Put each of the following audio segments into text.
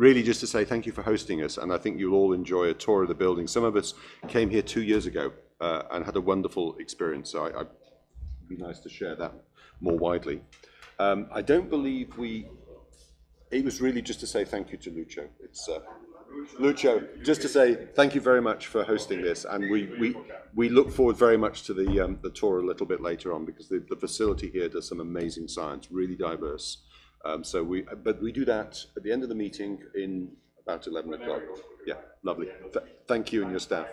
really just to say thank you for hosting us, and I think you'll all enjoy a tour of the building. Some of us came here 2 years ago and had a wonderful experience, so it'd be nice to share that more widely. I don't believe it was really just to say thank you to Lucio. It's Lucio, just to say thank you very much for hosting this, and we look forward very much to the tour a little bit later on, because the facility here does some amazing science, really diverse. But we do that at the end of the meeting in about 11 o'clock. Yeah, lovely. Thank you and your staff.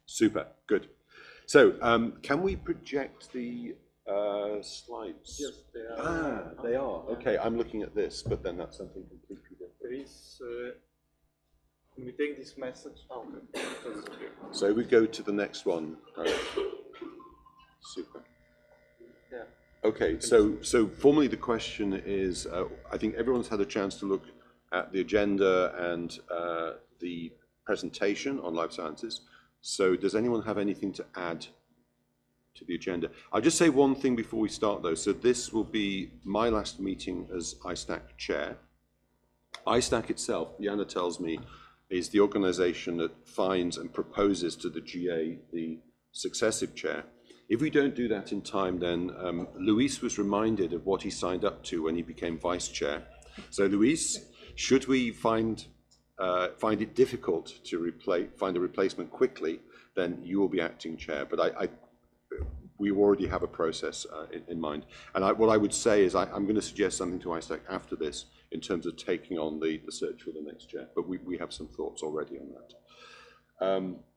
Super, good. So can we project the slides? Yes, they are. They are. Okay, I'm looking at this, but then that's something completely different. There is, can we take this message? Oh, okay. So we go to the next one. Super. Yeah. Okay, so formally the question is, I think everyone's had a chance to look at the agenda and the presentation on life sciences. So does anyone have anything to add to the agenda? I'll just say one thing before we start though. So this will be my last meeting as ISTAC chair. ISTAC itself, Jana tells me, is the organization that finds and proposes to the GA the successive chair. If we don't do that in time, then Luis was reminded of what he signed up to when he became vice chair. So Luis, should we find it difficult to find a replacement quickly, then you will be acting chair. But we already have a process in mind. And what I would say is I'm going to suggest something to ISTAC after this in terms of taking on the search for the next chair. But we have some thoughts already on that.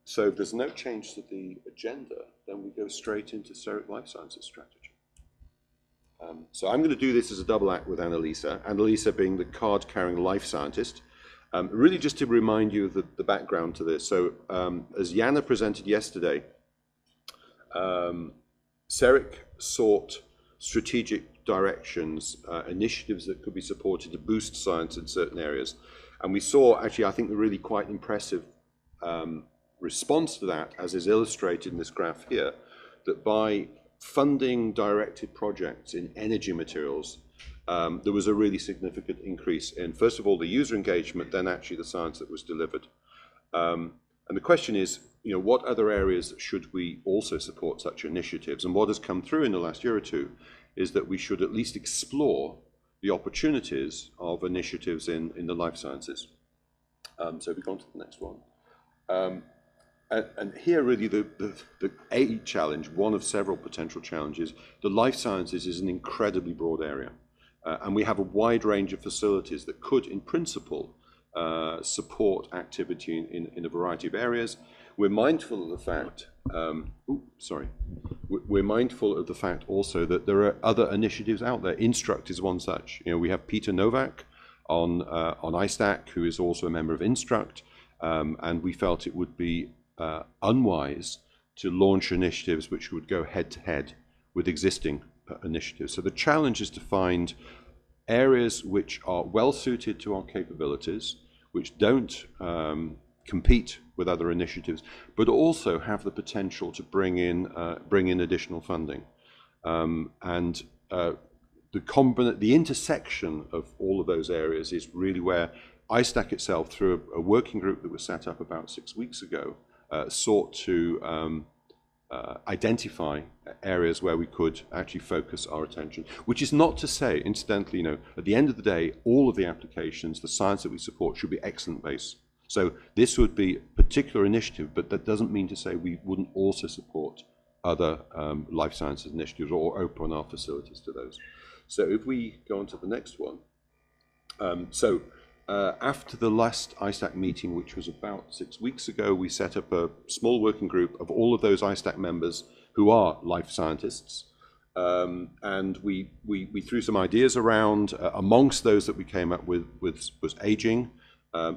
So if there's no change to the agenda, then we go straight into Ceric Life Sciences strategy. So I'm going to do this as a double act with Annalisa. Annalisa being the card-carrying life scientist. Really just to remind you of the background to this. So as Jana presented yesterday, Ceric sought strategic directions, initiatives that could be supported to boost science in certain areas. And we saw, actually, I think, a really quite impressive response to that, as is illustrated in this graph here, that by funding directed projects in energy materials, there was a really significant increase in, first of all, the user engagement, then actually the science that was delivered. And the question is, what other areas should we also support such initiatives? And what has come through in the last year or two is that we should at least explore the opportunities of initiatives in the life sciences. So if we go on to the next one. And here really the A challenge, one of several potential challenges, the life sciences is an incredibly broad area. And we have a wide range of facilities that could, in principle, support activity in a variety of areas. We're mindful of the fact, we're mindful of the fact also that there are other initiatives out there. Instruct is one such. We have Peter Novak on ISTAC, who is also a member of Instruct, and we felt it would be unwise to launch initiatives which would go head-to-head with existing initiatives. So the challenge is to find areas which are well-suited to our capabilities, which don't compete with other initiatives, but also have the potential to bring in additional funding. The intersection of all of those areas is really where ISTAC itself, through a working group that was set up about 6 weeks ago, sought to identify areas where we could actually focus our attention. Which is not to say, incidentally, at the end of the day, all of the applications, the science that we support, should be excellent base. So this would be a particular initiative, but that doesn't mean to say we wouldn't also support other life sciences initiatives or open our facilities to those. So if we go on to the next one. After the last ISTAC meeting, which was about 6 weeks ago, we set up a small working group of all of those ISTAC members who are life scientists. And we threw some ideas around. Amongst those that we came up with was aging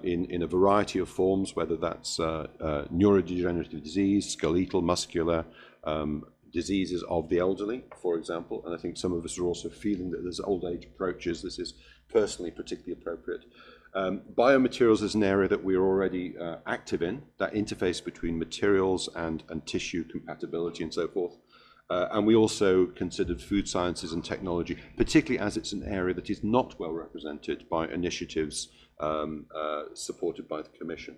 in a variety of forms, whether that's neurodegenerative disease, skeletal, muscular, diseases of the elderly, for example. And I think some of us are also feeling that as old age approaches, this is personally particularly appropriate. Biomaterials is an area that we're already active in, that interface between materials and tissue compatibility and so forth. And we also considered food sciences and technology, particularly as it's an area that is not well represented by initiatives supported by the Commission.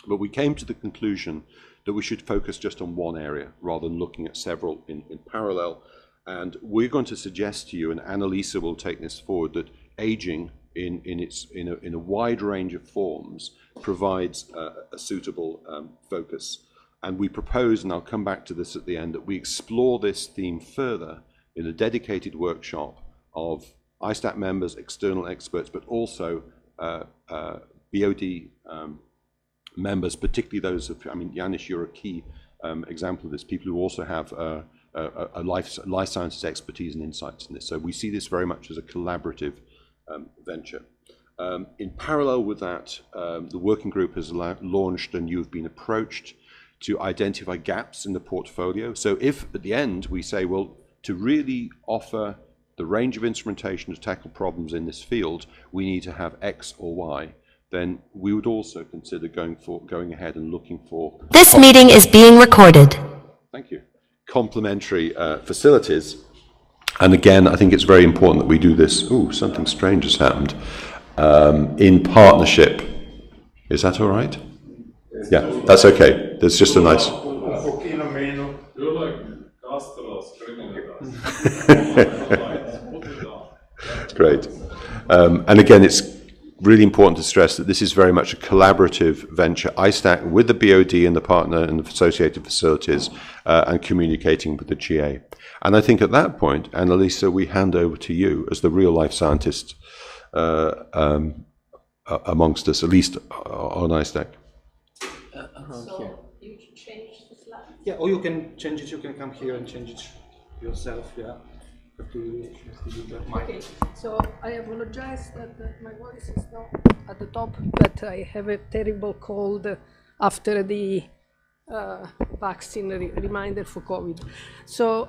But we came to the conclusion that we should focus just on one area rather than looking at several in parallel. And we're going to suggest to you, and Annalisa will take this forward, that aging in a wide range of forms provides a suitable focus. And we propose, and I'll come back to this at the end, that we explore this theme further in a dedicated workshop of ISTAT members, external experts, but also BOD members, particularly those of, I mean, Yanis, you're a key example of this, people who also have a life sciences expertise and insights in this. So we see this very much as a collaborative venture. In parallel with that, the working group has launched, and you've been approached to identify gaps in the portfolio. So if at the end we say, well, to really offer the range of instrumentation to tackle problems in this field, we need to have X or Y, then we would also consider going ahead and looking for... This meeting is being recorded. Thank you. Complementary facilities. And again, I think it's very important that we do this. Ooh, something strange has happened. In partnership. Is that all right? Yeah, that's okay. There's just a nice... You're like Castelos screaming at us. Great. And again, it's really important to stress that this is very much a collaborative venture. ISTAC with the BOD and the partner and the associated facilities and communicating with the GA. And I think at that point, Annalisa, we hand over to you as the real life scientist amongst us, at least on ISTAC. So you should change the slide? Yeah, or you can change it, you can come here and change it yourself, yeah. Okay, so I apologize that my voice is not at the top, but I have a terrible cold after the vaccine reminder for COVID. So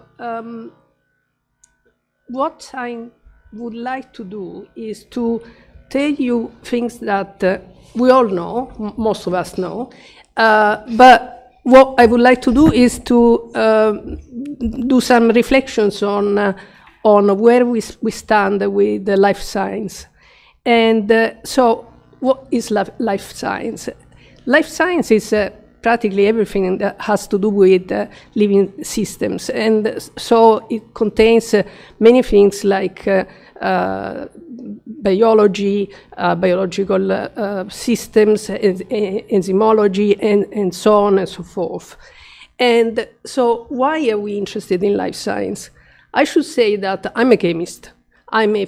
what I would like to do is to tell you things that we all know, most of us know, but what I would like to do is to do some reflections on where we stand with the life science. And so what is life science? Life science is practically everything that has to do with living systems. And so it contains many things like biology, biological systems, enzymology, and so on and so forth. And so why are we interested in life science? I should say that I'm a chemist. I'm a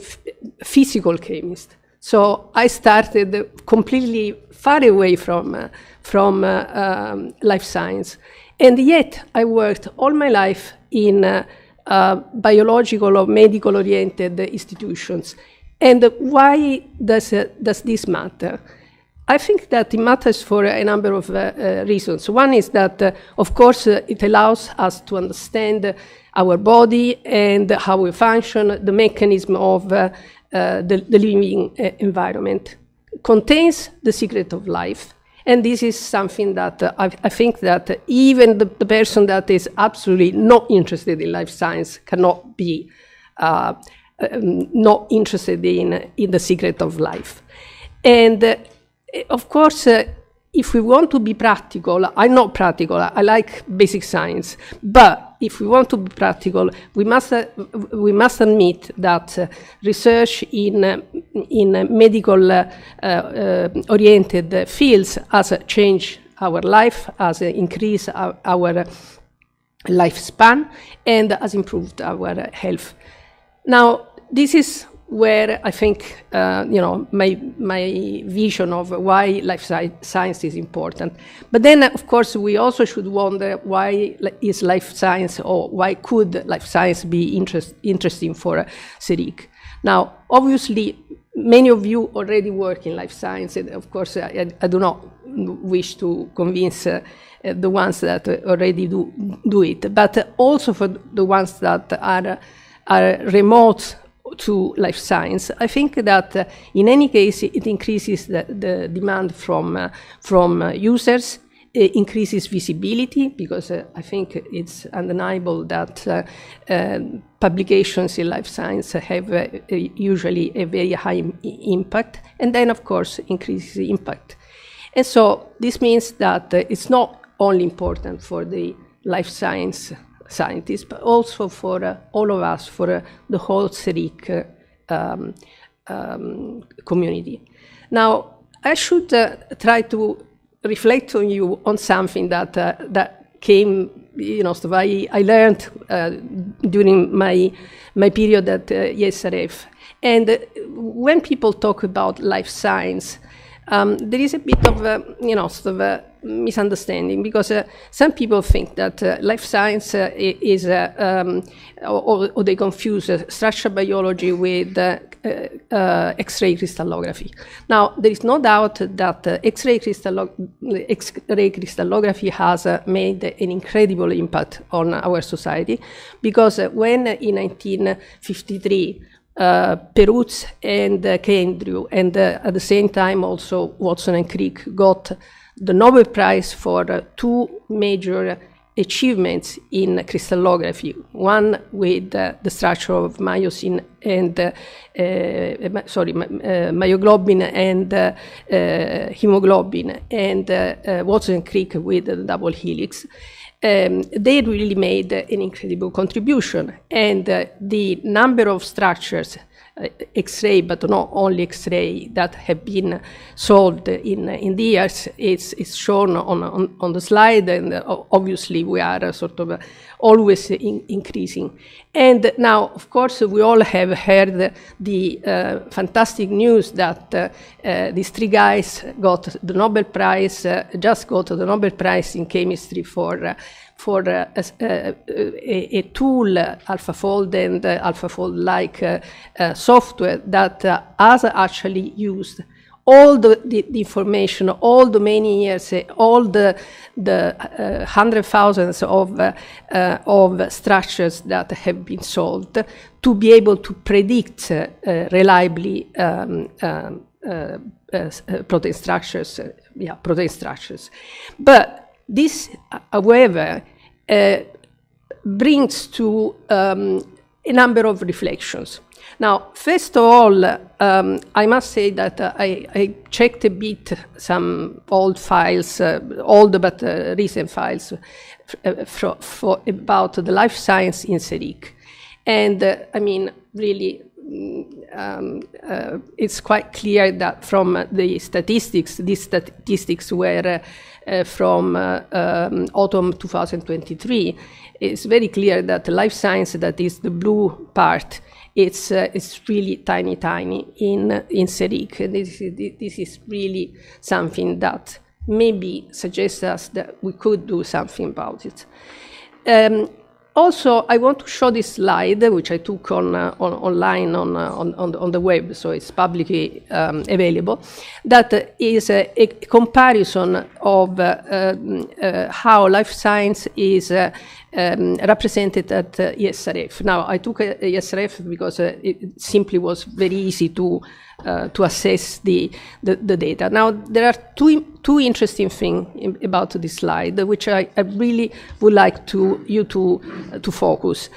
physical chemist. So I started completely far away from life science. And yet I worked all my life in biological or medical-oriented institutions. And why does this matter? I think that it matters for a number of reasons. One is that, of course, it allows us to understand our body and how we function, the mechanism of the living environment. It contains the secret of life. And this is something that I think that even the person that is absolutely not interested in life science cannot be not interested in the secret of life. And of course, if we want to be practical, I'm not practical, I like basic science, but if we want to be practical, we must admit that research in medical oriented fields has changed our life, has increased our lifespan, and has improved our health. Now, this is where I think, my vision of why life science is important. But then, of course, we also should wonder why is life science, or why could life science be interesting for Ceric. Now, obviously, many of you already work in life science, and of course, I do not wish to convince the ones that already do it, but also for the ones that are remote to life science. I think that in any case it increases the demand from users, increases visibility, because I think it's undeniable that publications in life science have usually a very high impact, and then of course increases the impact. And so this means that it's not only important for the life science scientists, but also for all of us, for the whole Ceric community. Now, I should try to reflect on you on something that that came, I learned during my period at Ceric. And when people talk about life science, there is a bit of a misunderstanding, because some people think that life science is, or they confuse structural biology with X-ray crystallography. Now, there is no doubt that X-ray crystallography has made an incredible impact on our society, because when in 1953 Perutz and Kendrew, and at the same time also Watson and Crick, got the Nobel Prize for two major achievements in crystallography. One with the structure of myosin and myoglobin and hemoglobin, and Watson and Crick with the double helix. They really made an incredible contribution, and the number of structures, X-ray, but not only X-ray, that have been solved in the years is shown on the slide, and obviously we are sort of always increasing. And now, of course, we all have heard the fantastic news that these three guys got the Nobel Prize, just got the Nobel Prize in chemistry for a tool, AlphaFold and AlphaFold-like software that has actually used all the information, all the many years, all the hundred thousands of structures that have been solved, to be able to predict reliably protein structures. But this, however, brings to a number of reflections. Now, first of all, I must say that I checked a bit some old files, old but recent files about the life science in Ceric. And I mean, really, it's quite clear that from the statistics, these statistics were from autumn 2023, it's very clear that the life science, that is the blue part, it's really tiny in Ceric. This is really something that maybe suggests us that we could do something about it. Also, I want to show this slide, which I took online on the web, so it's publicly available. That is a comparison of how life science is represented at Ceric. Now, I took Ceric because it simply was very easy to assess the data. Now, there are two interesting things about this slide, which I really would like you to focus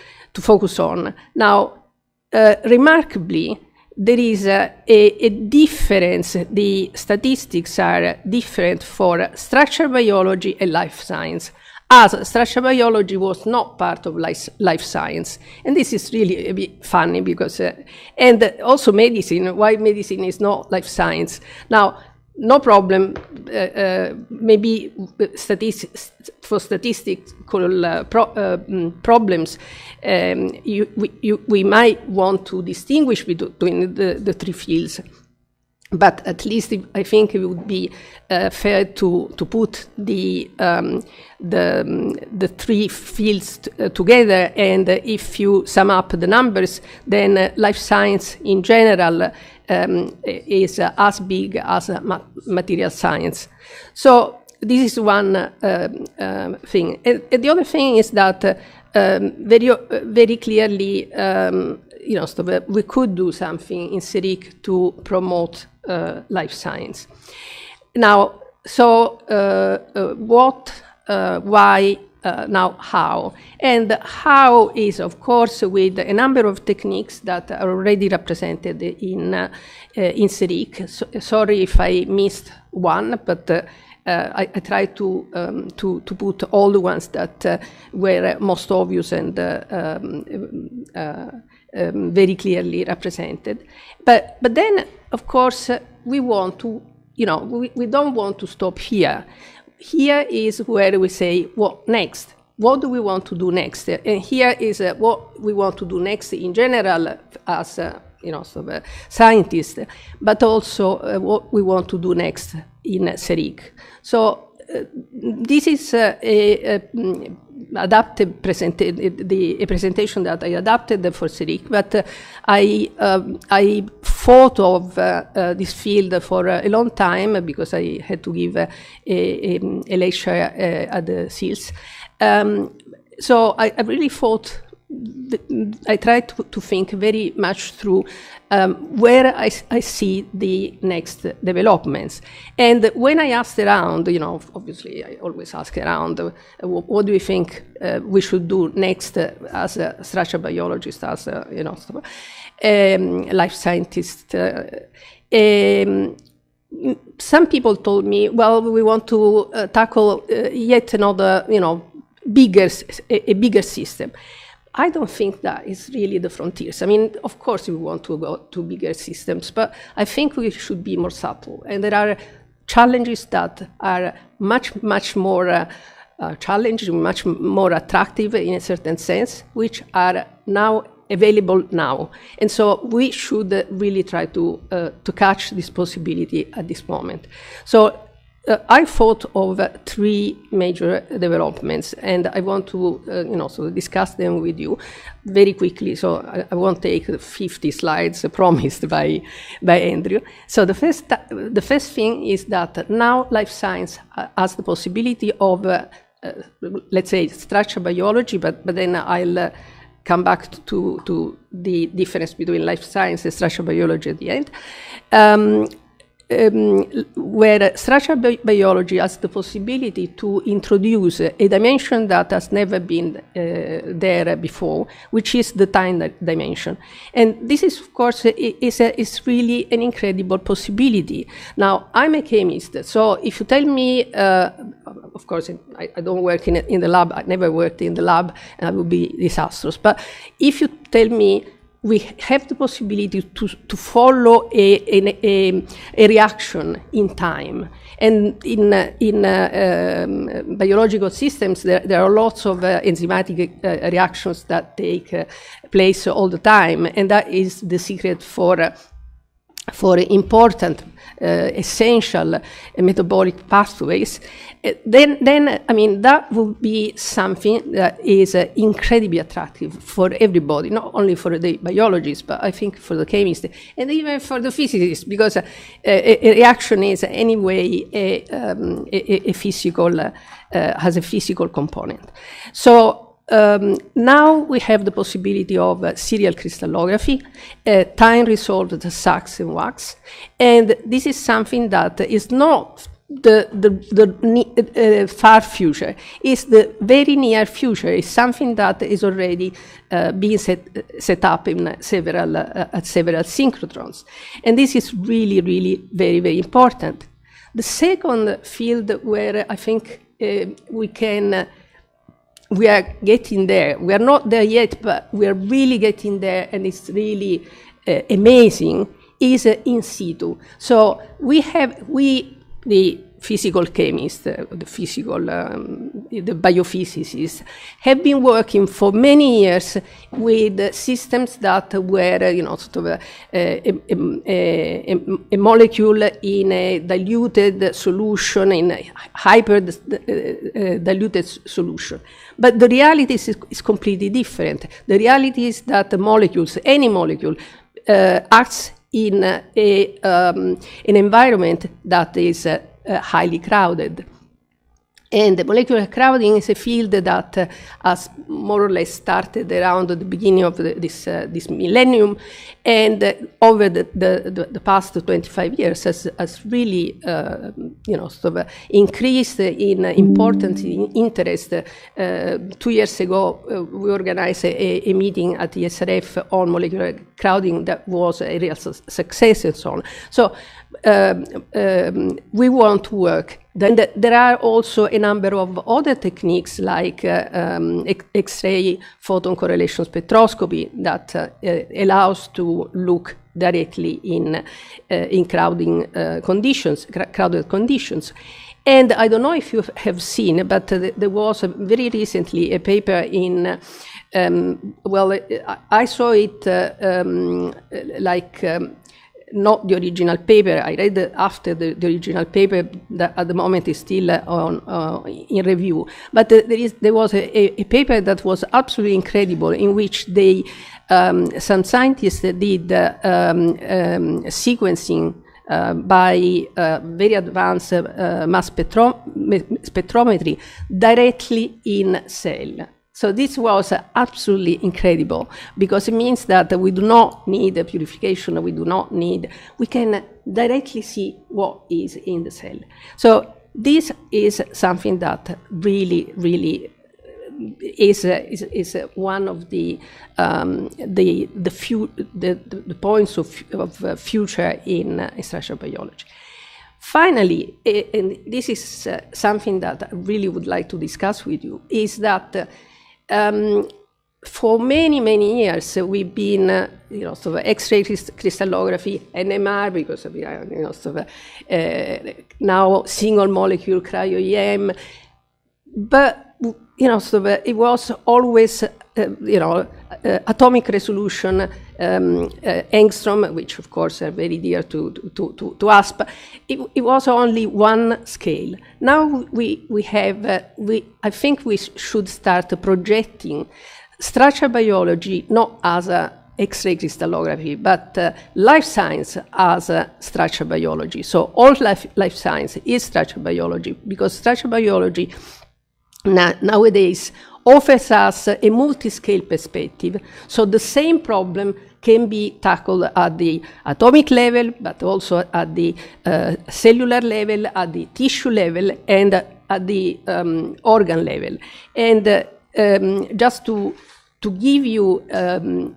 on. Now, remarkably, there is a difference. The statistics are different for structural biology and life science, as structural biology was not part of life science. And this is really a bit funny, because, and also medicine, why medicine is not life science. Now, no problem, maybe for statistical problems, we might want to distinguish between the three fields. But at least I think it would be fair to put the three fields together, and if you sum up the numbers, then life science in general is as big as material science. So this is one thing. And the other thing is that very clearly, we could do something in Ceric to promote life science. Now, what, why, now how. And how is, of course, with a number of techniques that are already represented in Ceric. Sorry if I missed one, but I tried to put all the ones that were most obvious and very clearly represented. But then, of course, we want to, we don't want to stop here. Here is where we say, what next? What do we want to do next? And here is what we want to do next in general as sort of scientists, but also what we want to do next in Ceric. So this is a presentation that I adapted for Ceric, but I thought of this field for a long time because I had to give a lecture at the SEALS. So I really thought, I tried to think very much through where I see the next developments. And when I asked around, obviously I always ask around, what do you think we should do next as a structural biologist, as a, life scientist? Some people told me, well, we want to tackle yet another, a bigger system. I don't think that is really the frontiers. I mean, of course we want to go to bigger systems, but I think we should be more subtle. And there are challenges that are much more challenging, much more attractive in a certain sense, which are now available now. And so we should really try to catch this possibility at this moment. So I thought of three major developments, and I want to discuss them with you very quickly. So I won't take the 50 slides promised by Andrew. So the first thing is that now life science has the possibility of, let's say, structural biology, but then I'll come back to the difference between life science and structural biology at the end. Where structural biology has the possibility to introduce a dimension that has never been there before, which is the time dimension. And this is, of course, is really an incredible possibility. Now, I'm a chemist, so if you tell me, of course, I don't work in the lab, I never worked in the lab, and I would be disastrous. But if you tell me we have the possibility to follow a reaction in time. And in biological systems, there are lots of enzymatic reactions that take place all the time, and that is the secret for important, essential metabolic pathways. Then I mean, that would be something that is incredibly attractive for everybody, not only for the biologists, but I think for the chemists and even for the physicists, because a reaction is anyway a physical, has a physical component. So now we have the possibility of serial crystallography, time-resolved Sachs and wax, and this is something that is not the far future. It's the very near future. It's something that is already being set up in at several synchrotrons, and this is really, really very, very important. The second field where I think we are getting there. We are not there yet, but we are really getting there, and it's really amazing, is in situ. So the physical chemists, the biophysicists, have been working for many years with systems that were, sort of a molecule in a diluted solution, in a hyper diluted solution. But the reality is completely different. The reality is that the molecules, any molecule, acts in an environment that is highly crowded. And the molecular crowding is a field that has more or less started around the beginning of this millennium, and over the past 25 years has really, sort of increased in importance, in interest. 2 years ago, we organized a meeting at the SRF on molecular crowding that was a real success and so on. So we want to work. Then there are also a number of other techniques like X-ray photon correlation spectroscopy that allows to look directly in crowded conditions. And I don't know if you have seen, but there was very recently a paper in, I saw it not the original paper. I read after the original paper that at the moment is still in review. But there was a paper that was absolutely incredible, in which some scientists did sequencing by very advanced mass spectrometry directly in cell. So this was absolutely incredible, because it means that we do not need a purification, we can directly see what is in the cell. So this is something that really is one of the points of future in structural biology. Finally, and this is something that I really would like to discuss with you, is that for many years we've been, sort of X-ray crystallography, NMR, because we are, sort of now single molecule cryo-EM, but sort of it was always, atomic resolution, angstrom, which of course are very dear to us, but it was only one scale. Now I think we should start projecting structural biology not as X-ray crystallography, but life science as structural biology. So all life science is structural biology, because structural biology nowadays offers us a multi-scale perspective. So the same problem can be tackled at the atomic level, but also at the cellular level, at the tissue level, and at the organ level. And just to give you an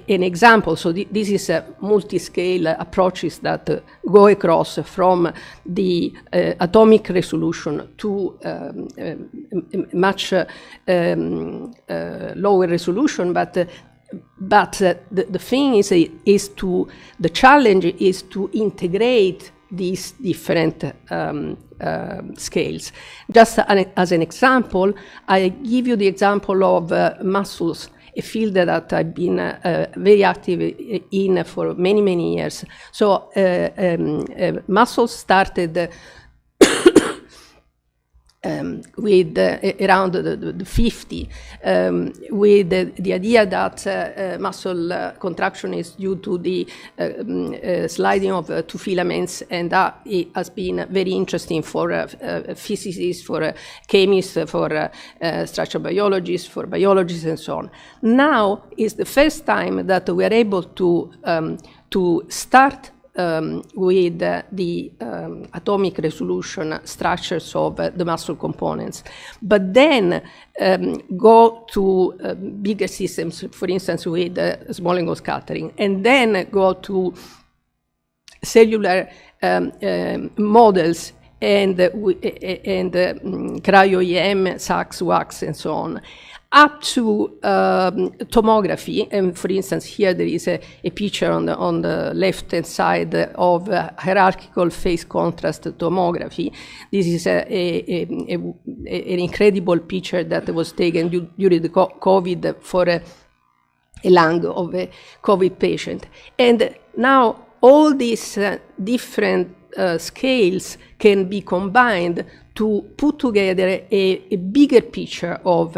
example, so this is multi-scale approaches that go across from the atomic resolution to much lower resolution, but the thing is the challenge is to integrate these different scales. Just as an example, I give you the example of muscles, a field that I've been very active in for many years. So muscles started with around the 50, with the idea that muscle contraction is due to the sliding of two filaments, and that it has been very interesting for physicists, for chemists, for structural biologists, for biologists, and so on. Now is the first time that we are able to start with the atomic resolution structures of the muscle components, but then go to bigger systems, for instance, with small angle scattering, and then go to cellular models and cryo-EM, SAX, WAX, and so on, up to tomography. And for instance, here there is a picture on the left-hand side of hierarchical phase contrast tomography. This is an incredible picture that was taken during the COVID for a lung of a COVID patient. And now all these different scales can be combined to put together a bigger picture of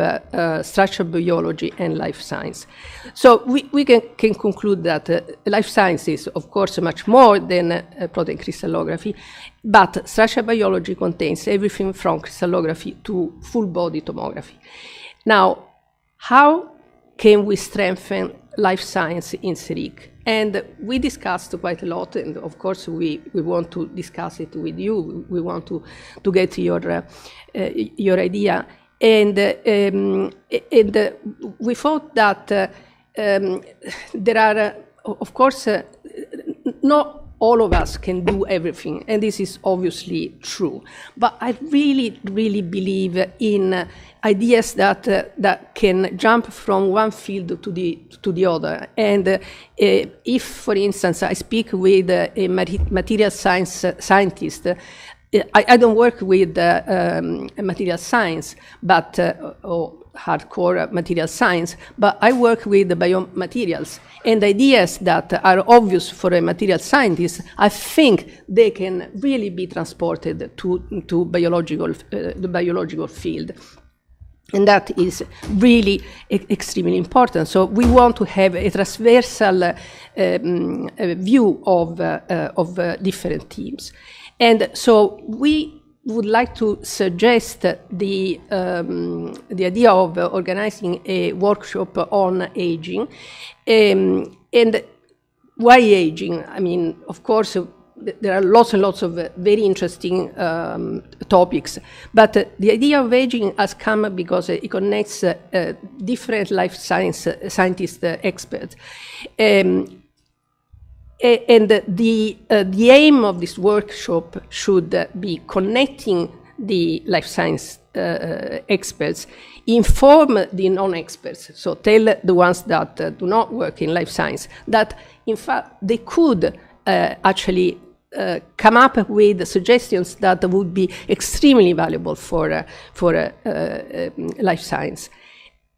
structural biology and life science. So we can conclude that life science is, of course, much more than protein crystallography, but structural biology contains everything from crystallography to full-body tomography. Now, how can we strengthen life science in Ceric? And we discussed quite a lot, and of course we want to discuss it with you. We want to get your idea. And we thought that there are, of course, not all of us can do everything, and this is obviously true. But I really, really believe in ideas that can jump from one field to the other. And if, for instance, I speak with a material science scientist, I don't work with material science, but or hardcore material science, but I work with the biomaterials, and ideas that are obvious for a material scientist, I think they can really be transported to biological, the biological field. And that is really extremely important. So we want to have a transversal view of different teams. And so we would like to suggest the idea of organizing a workshop on aging. And why aging? I mean, of course, there are lots and lots of very interesting topics, but the idea of aging has come because it connects different life scientist experts. And the aim of this workshop should be connecting the life science experts, inform the non-experts, so tell the ones that do not work in life science that, in fact, they could actually come up with suggestions that would be extremely valuable for life science.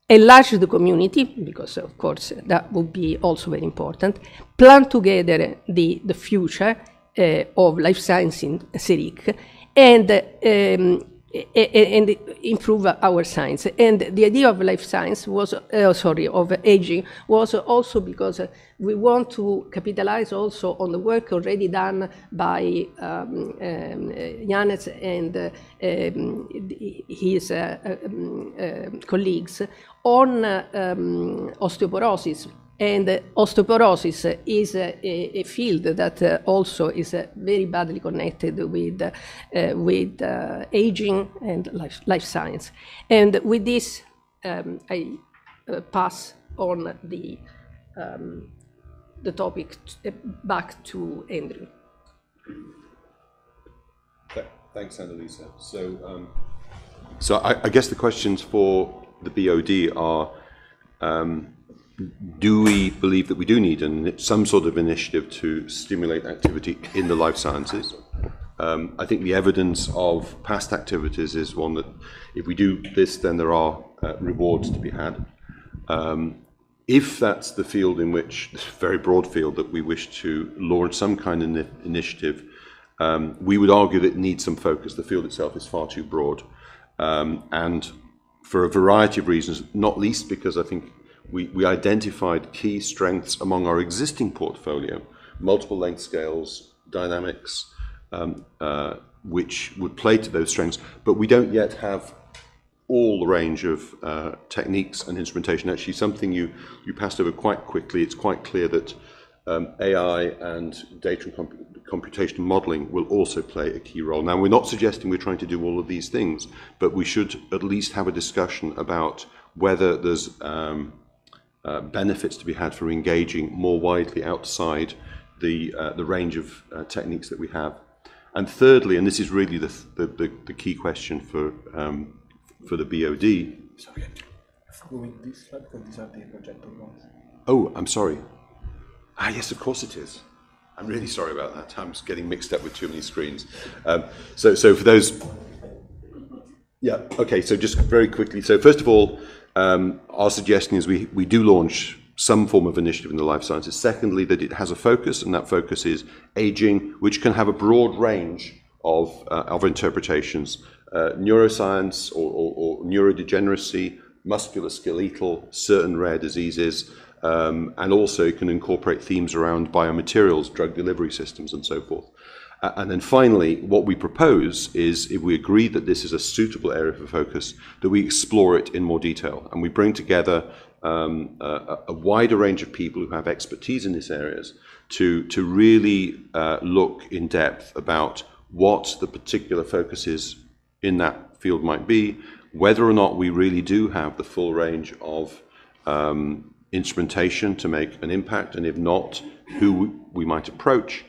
Enlarge the community, because of course that would be also very important. Plan together the future of life science in Ceric, and improve our science. And the idea of life science was, of aging, was also because we want to capitalize also on the work already done by Janez and his colleagues on osteoporosis. And osteoporosis is a field that also is very badly connected with aging and life science. And with this, I pass on the topic back to Andrew. Thanks, Annalisa. So I guess the questions for the BOD are, do we believe that we do need some sort of initiative to stimulate activity in the life sciences? I think the evidence of past activities is one that if we do this, then there are rewards to be had. If that's the field in which, this very broad field, that we wish to launch some kind of initiative, we would argue that it needs some focus. The field itself is far too broad. And for a variety of reasons, not least because I think we identified key strengths among our existing portfolio, multiple length scales, dynamics, which would play to those strengths, but we don't yet have all the range of techniques and instrumentation. Actually, something you passed over quite quickly. It's quite clear that AI and data and computational modeling will also play a key role. Now, we're not suggesting we're trying to do all of these things, but we should at least have a discussion about whether there's benefits to be had for engaging more widely outside the range of techniques that we have. And thirdly, and this is really the key question for the BOD. Sorry, following this slide, because these are the projector ones. Oh, I'm sorry. Ah, yes, of course it is. I'm really sorry about that. I'm just getting mixed up with too many screens. So for those, yeah, okay. So just very quickly. So first of all, our suggestion is we do launch some form of initiative in the life sciences. Secondly, that it has a focus, and that focus is aging, which can have a broad range of interpretations neuroscience or neurodegeneracy, musculoskeletal, certain rare diseases, and also can incorporate themes around biomaterials, drug delivery systems, and so forth. And then finally, what we propose is, if we agree that this is a suitable area for focus, that we explore it in more detail. And we bring together a wider range of people who have expertise in these areas to really look in depth about what the particular focuses in that field might be, whether or not we really do have the full range of instrumentation to make an impact, and if not, who we might approach,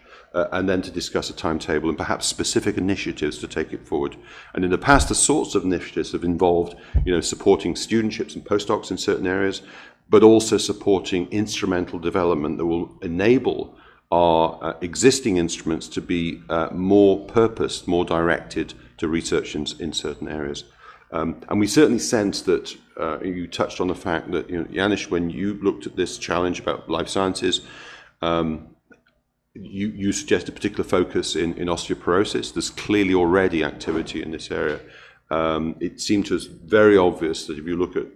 and then to discuss a timetable and perhaps specific initiatives to take it forward. And in the past, the sorts of initiatives have involved, supporting studentships and postdocs in certain areas, but also supporting instrumental development that will enable our existing instruments to be more purposed, more directed to research in certain areas. And we certainly sense that you touched on the fact that, Janusz, when you looked at this challenge about life sciences, you suggest a particular focus in osteoporosis. There's clearly already activity in this area. It seemed to us very obvious that if you look at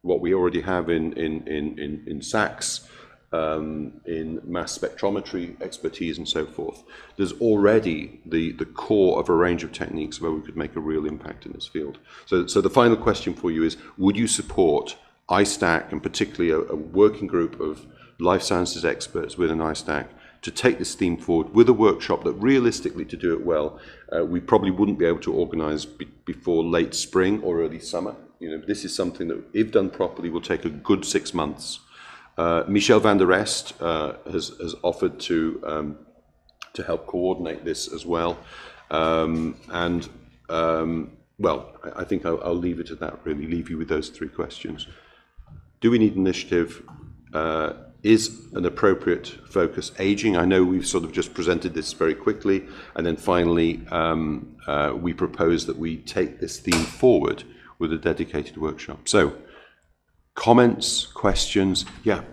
what we already have in SACS, in mass spectrometry expertise and so forth, there's already the core of a range of techniques where we could make a real impact in this field. So the final question for you is, would you support ISTAC, and particularly a working group of life sciences experts within ISTAC, to take this theme forward with a workshop that realistically, to do it well, we probably wouldn't be able to organize before late spring or early summer? This is something that, if done properly, will take a good 6 months. Michel van der Est has offered to help coordinate this as well. Well, I think I'll leave it at that, really, leave you with those 3 questions. Do we need initiative? Is an appropriate focus aging? I know we've sort of just presented this very quickly. And then finally, we propose that we take this theme forward with a dedicated workshop. So, comments, questions? Yeah,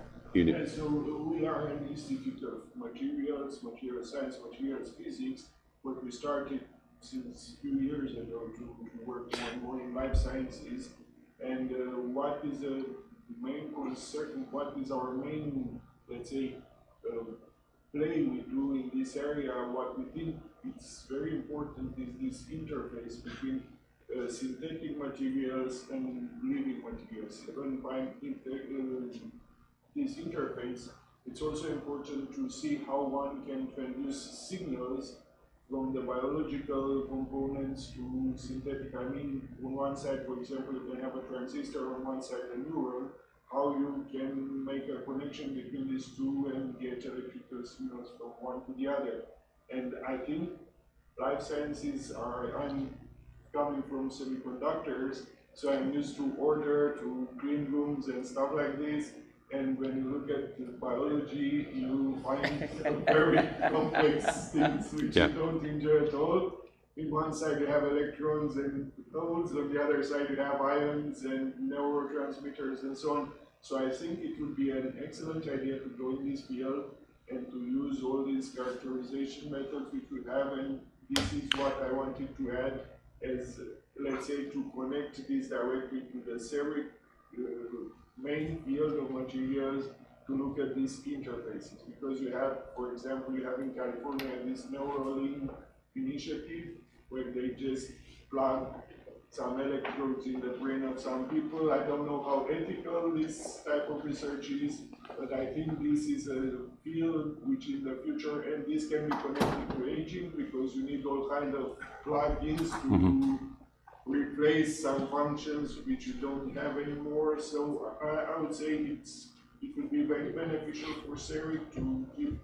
Yeah, so we are an Institute of Materials, Material Science, Materials Physics, but we started since a few years ago to work more in life sciences. And what is the main concern, what is our main, let's say, play we do in this area? What we think it's very important is this interface between synthetic materials and living materials. Even by this interface, it's also important to see how one can transduce signals from the biological components to synthetic. I mean, on one side, for example, you can have a transistor, on one side a neuron, how you can make a connection between these two and get electrical signals from one to the other. And I think life sciences I'm coming from semiconductors, so I'm used to order, to clean rooms and stuff like this. And when you look at biology, you find very complex things which you don't enjoy at all. On one side you have electrons and nodes, on the other side you have ions and neurotransmitters and so on. So I think it would be an excellent idea to go in this field and to use all these characterization methods which we have, and this is what I wanted to add as, let's say, to connect this directly to the Ceric main field of materials, to look at these interfaces, because you have, for example, you have in California this Neuralink initiative where they just plug some electrodes in the brain of some people. I don't know how ethical this type of research is, but I think this is a field which in the future, and this can be connected to aging, because you need all kind of plugins to replace some functions which you don't have anymore. So I would say it would be very beneficial for Ceric to keep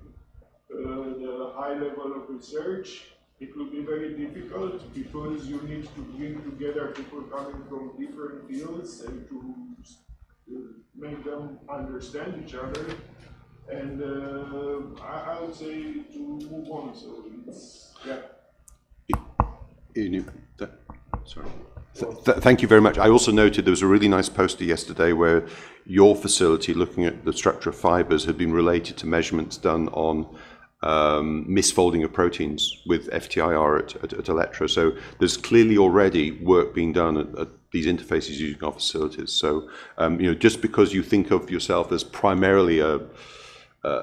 the high level of research. It will be very difficult because you need to bring together people coming from different fields and to make them understand each other. And I would say to move on. So it's, Sorry. Thank you very much. I also noted there was a really nice poster yesterday where your facility, looking at the structure of fibers, had been related to measurements done on misfolding of proteins with FTIR at Electra. So there's clearly already work being done at these interfaces using our facilities. So, just because you think of yourself as primarily a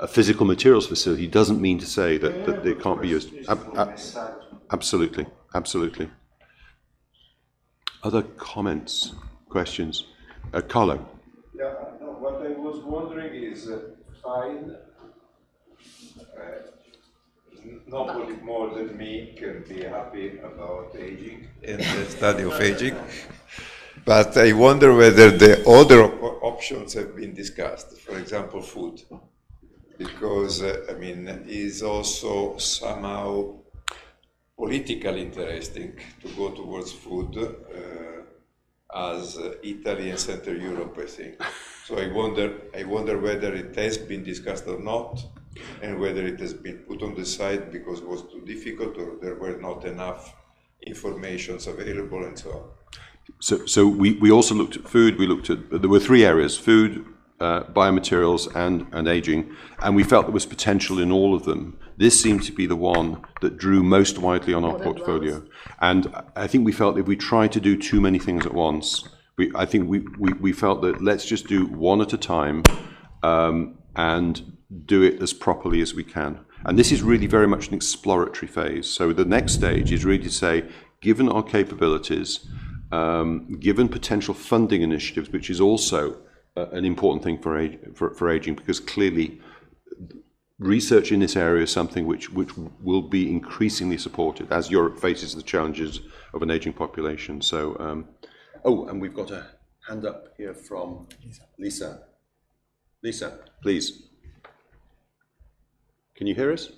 physical materials facility doesn't mean to say that they can't be used. Absolutely, absolutely. Other comments, questions? Carlo? Yeah, no, what I was wondering is, fine, nobody more than me can be happy about aging and the study of aging. But I wonder whether the other options have been discussed, for example, food. Because, is also somehow politically interesting to go towards food as Italy and Central Europe, I think. So I wonder whether it has been discussed or not, and whether it has been put on the side because it was too difficult or there were not enough informations available and so on. So we also looked at food. We looked at, there were three areas: food, biomaterials, and aging, and we felt there was potential in all of them. This seemed to be the one that drew most widely on our portfolio. And I think we felt if we tried to do too many things at once, I think we felt that let's just do one at a time and do it as properly as we can. And this is really very much an exploratory phase. So the next stage is really to say, given our capabilities, given potential funding initiatives, which is also an important thing for aging, because clearly research in this area is something which will be increasingly supported as Europe faces the challenges of an aging population. So, and we've got a hand up here from Lisa. Lisa, please. Can you hear us?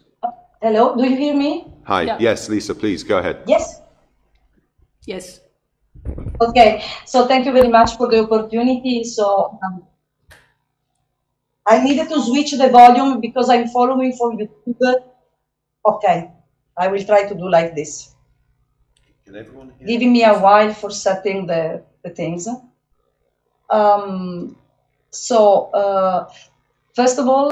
Hello, do you hear me? Hi, Yeah. Yes, Lisa, please, go ahead. Yes. Yes. Okay, so thank you very much for the opportunity. So I needed to switch the volume because I'm following from YouTube. Okay, I will try to do like this. Can everyone hear? Giving me a while for setting the things. First of all,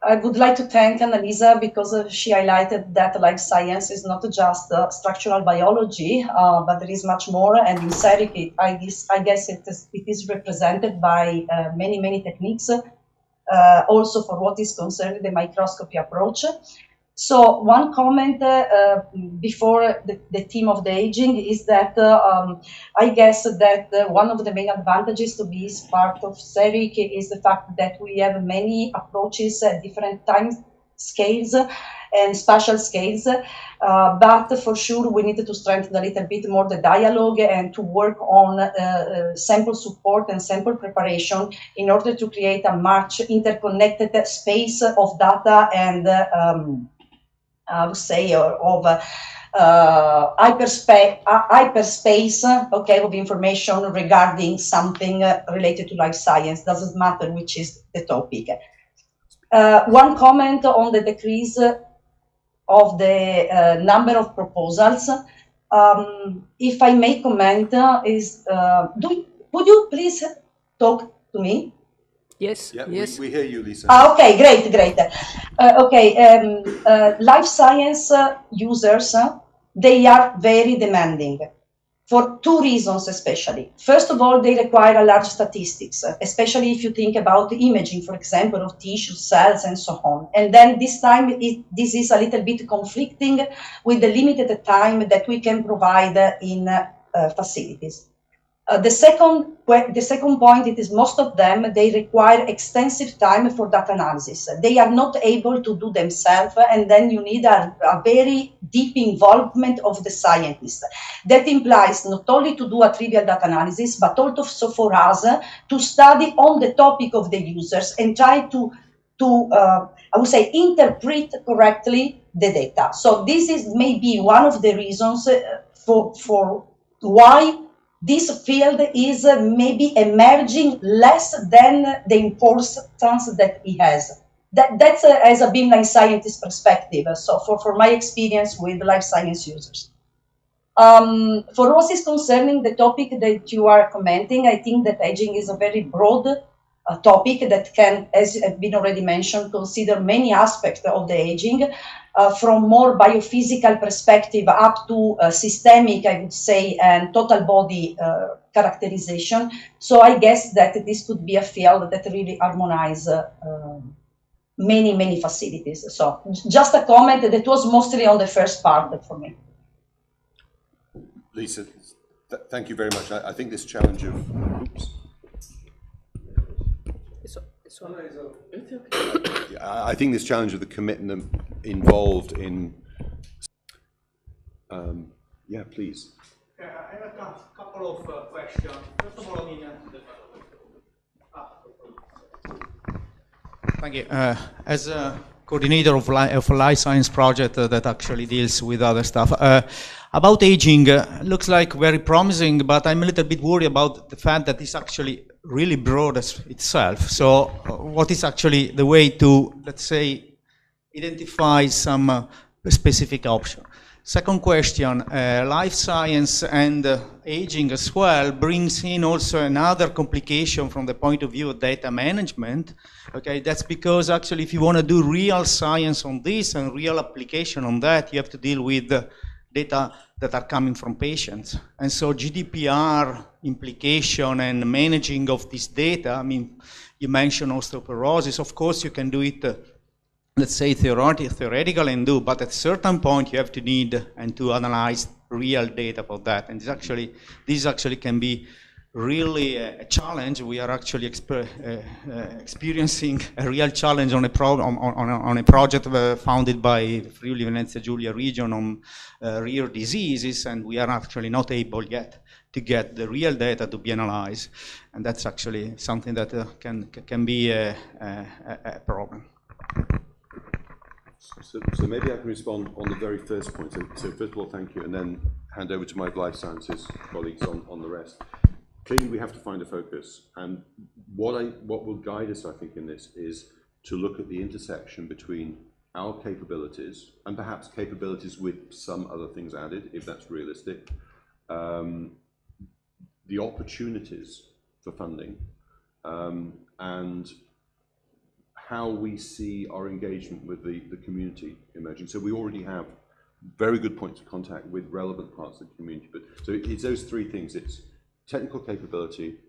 I would like to thank Annalisa because she highlighted that life science is not just structural biology, but there is much more. And in Ceric, I guess it is represented by many techniques, also for what is concerning the microscopy approach. So one comment before the theme of the aging is that I guess that one of the main advantages to be part of Ceric is the fact that we have many approaches at different time scales and spatial scales, but for sure we need to strengthen a little bit more the dialogue and to work on sample support and sample preparation in order to create a much interconnected space of data and I would say of hyperspace, okay, of information regarding something related to life science. Doesn't matter which is the topic. One comment on the decrease of the number of proposals. If I may comment, would you please talk to me? Yes. Yeah, Yes. we hear you, Lisa. Okay, great. Life science users, they are very demanding for two reasons especially. First of all, they require a large statistics, especially if you think about imaging, for example, of tissue, cells, and so on. And then this time, this is a little bit conflicting with the limited time that we can provide in facilities. The second point, it is most of them, they require extensive time for data analysis. They are not able to do themselves, and then you need a very deep involvement of the scientists. That implies not only to do a trivial data analysis, but also for us to study on the topic of the users and try to I would say, interpret correctly the data. So this is maybe one of the reasons for why this field is maybe emerging less than the importance that it has. That's as a beamline scientist perspective. So for my experience with life science users. For what is concerning the topic that you are commenting, I think that aging is a very broad topic that can, as has been already mentioned, consider many aspects of the aging, from more biophysical perspective up to systemic, I would say, and total body characterization. So I guess that this could be a field that really harmonize many facilities. So just a comment that was mostly on the first part for me. Lisa, thank you very much. I think this challenge of, oops. I think this challenge of the commitment involved in, yeah, please. I have a couple of questions. First of all, thank you. As a coordinator of a life science project that actually deals with other stuff, about aging, looks like very promising, but I'm a little bit worried about the fact that it's actually really broad as itself. So what is actually the way to, let's say, identify some specific option? Second question, life science and aging as well brings in also another complication from the point of view of data management. Okay, that's because actually if you want to do real science on this and real application on that, you have to deal with data that are coming from patients. And so GDPR implication and managing of this data, I mean, you mentioned osteoporosis, of course you can do it, let's say theoretical and do, but at a certain point you have to need and to analyze real data for that. And this actually can be really a challenge. We are actually experiencing a real challenge on a project founded by Friuli Venezia Giulia region on rare diseases, and we are actually not able yet to get the real data to be analyzed, and that's actually something that can be a problem. So maybe I can respond on the very first point. So first of all, thank you, and then hand over to my life sciences colleagues on the rest. Clearly, we have to find a focus, and what will guide us, I think, in this is to look at the intersection between our capabilities and perhaps capabilities with some other things added, if that's realistic, the opportunities for funding, and how we see our engagement with the community emerging. So we already have very good points of contact with relevant parts of the community, but so it's those three things. It's technical capability,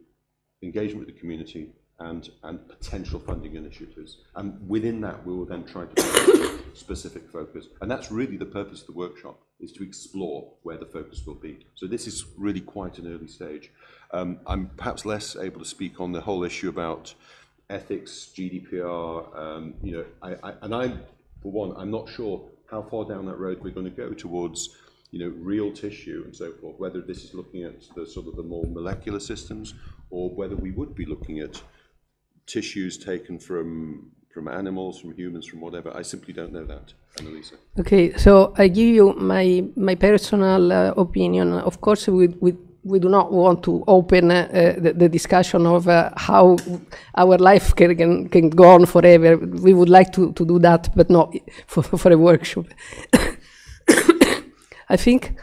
engagement with the community, and potential funding initiatives. And within that, we will then try to find specific focus. And that's really the purpose of the workshop, is to explore where the focus will be. So this is really quite an early stage. I'm perhaps less able to speak on the whole issue about ethics, GDPR. For one, I'm not sure how far down that road we're going to go towards real tissue and so forth, whether this is looking at the sort of the more molecular systems, or whether we would be looking at tissues taken from animals, from humans, from whatever. I simply don't know that, Annalisa. Okay, so I give you my personal opinion. Of course, we do not want to open the discussion of how our life can go on forever. We would like to do that, but not for a workshop. I think,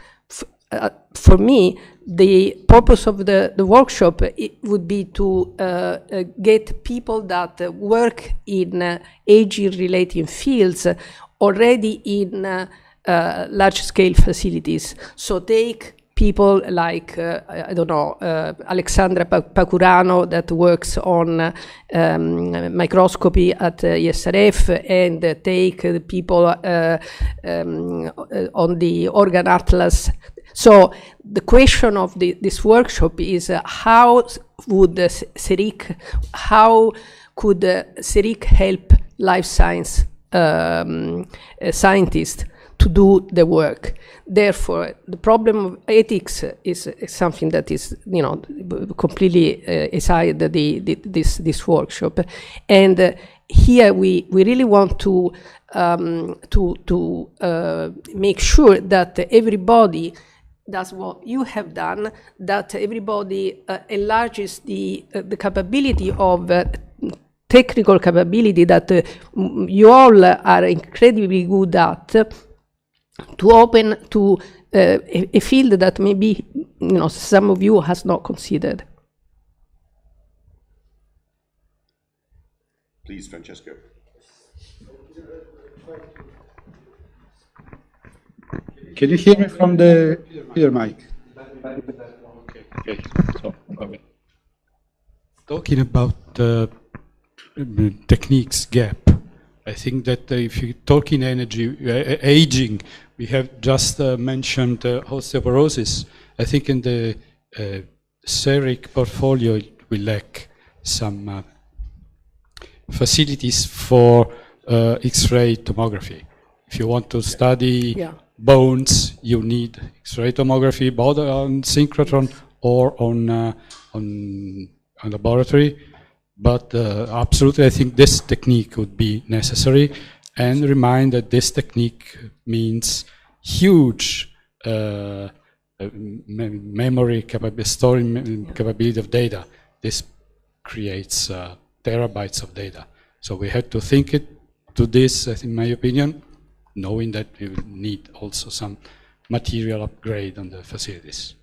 for me, the purpose of the workshop would be to get people that work in aging-related fields already in large-scale facilities. So take people like, Alexandra Pacurano that works on microscopy at ESRF, and take the people on the organ atlas. So the question of this workshop is how could Ceric help life science scientists to do the work? Therefore, the problem of ethics is something that is, completely aside this workshop. And here we really want to make sure that everybody does what you have done, that everybody enlarges the capability of technical capability that you all are incredibly good at, to open to a field that maybe some of you has not considered. Please, Francesco. Can you hear me from the mic? Okay. So, okay. Talking about techniques gap, I think that if you talk in energy aging, we have just mentioned osteoporosis. I think in the Ceric portfolio we lack some facilities for X-ray tomography. If you want to study bones, you need X-ray tomography, both on synchrotron or on laboratory. But absolutely, I think this technique would be necessary. And remind that this technique means huge memory storing capability of data. This creates terabytes of data. So we have to think it to this, in my opinion, knowing that we will need also some material upgrade on the facilities.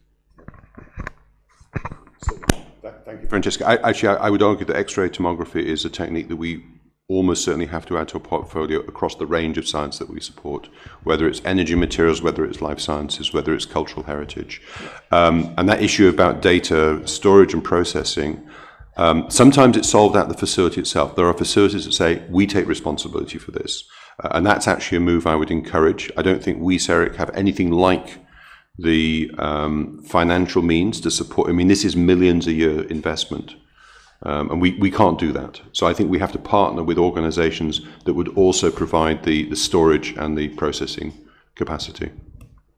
Thank you, Francesca. I would argue that X-ray tomography is a technique that we almost certainly have to add to a portfolio across the range of science that we support, whether it's energy materials, whether it's life sciences, whether it's cultural heritage. And that issue about data storage and processing, sometimes it's solved at the facility itself. There are facilities that say, we take responsibility for this. And that's actually a move I would encourage. I don't think we, Ceric, have anything like the financial means to support. I mean, this is millions a year investment. And we can't do that. So I think we have to partner with organizations that would also provide the storage and the processing capacity.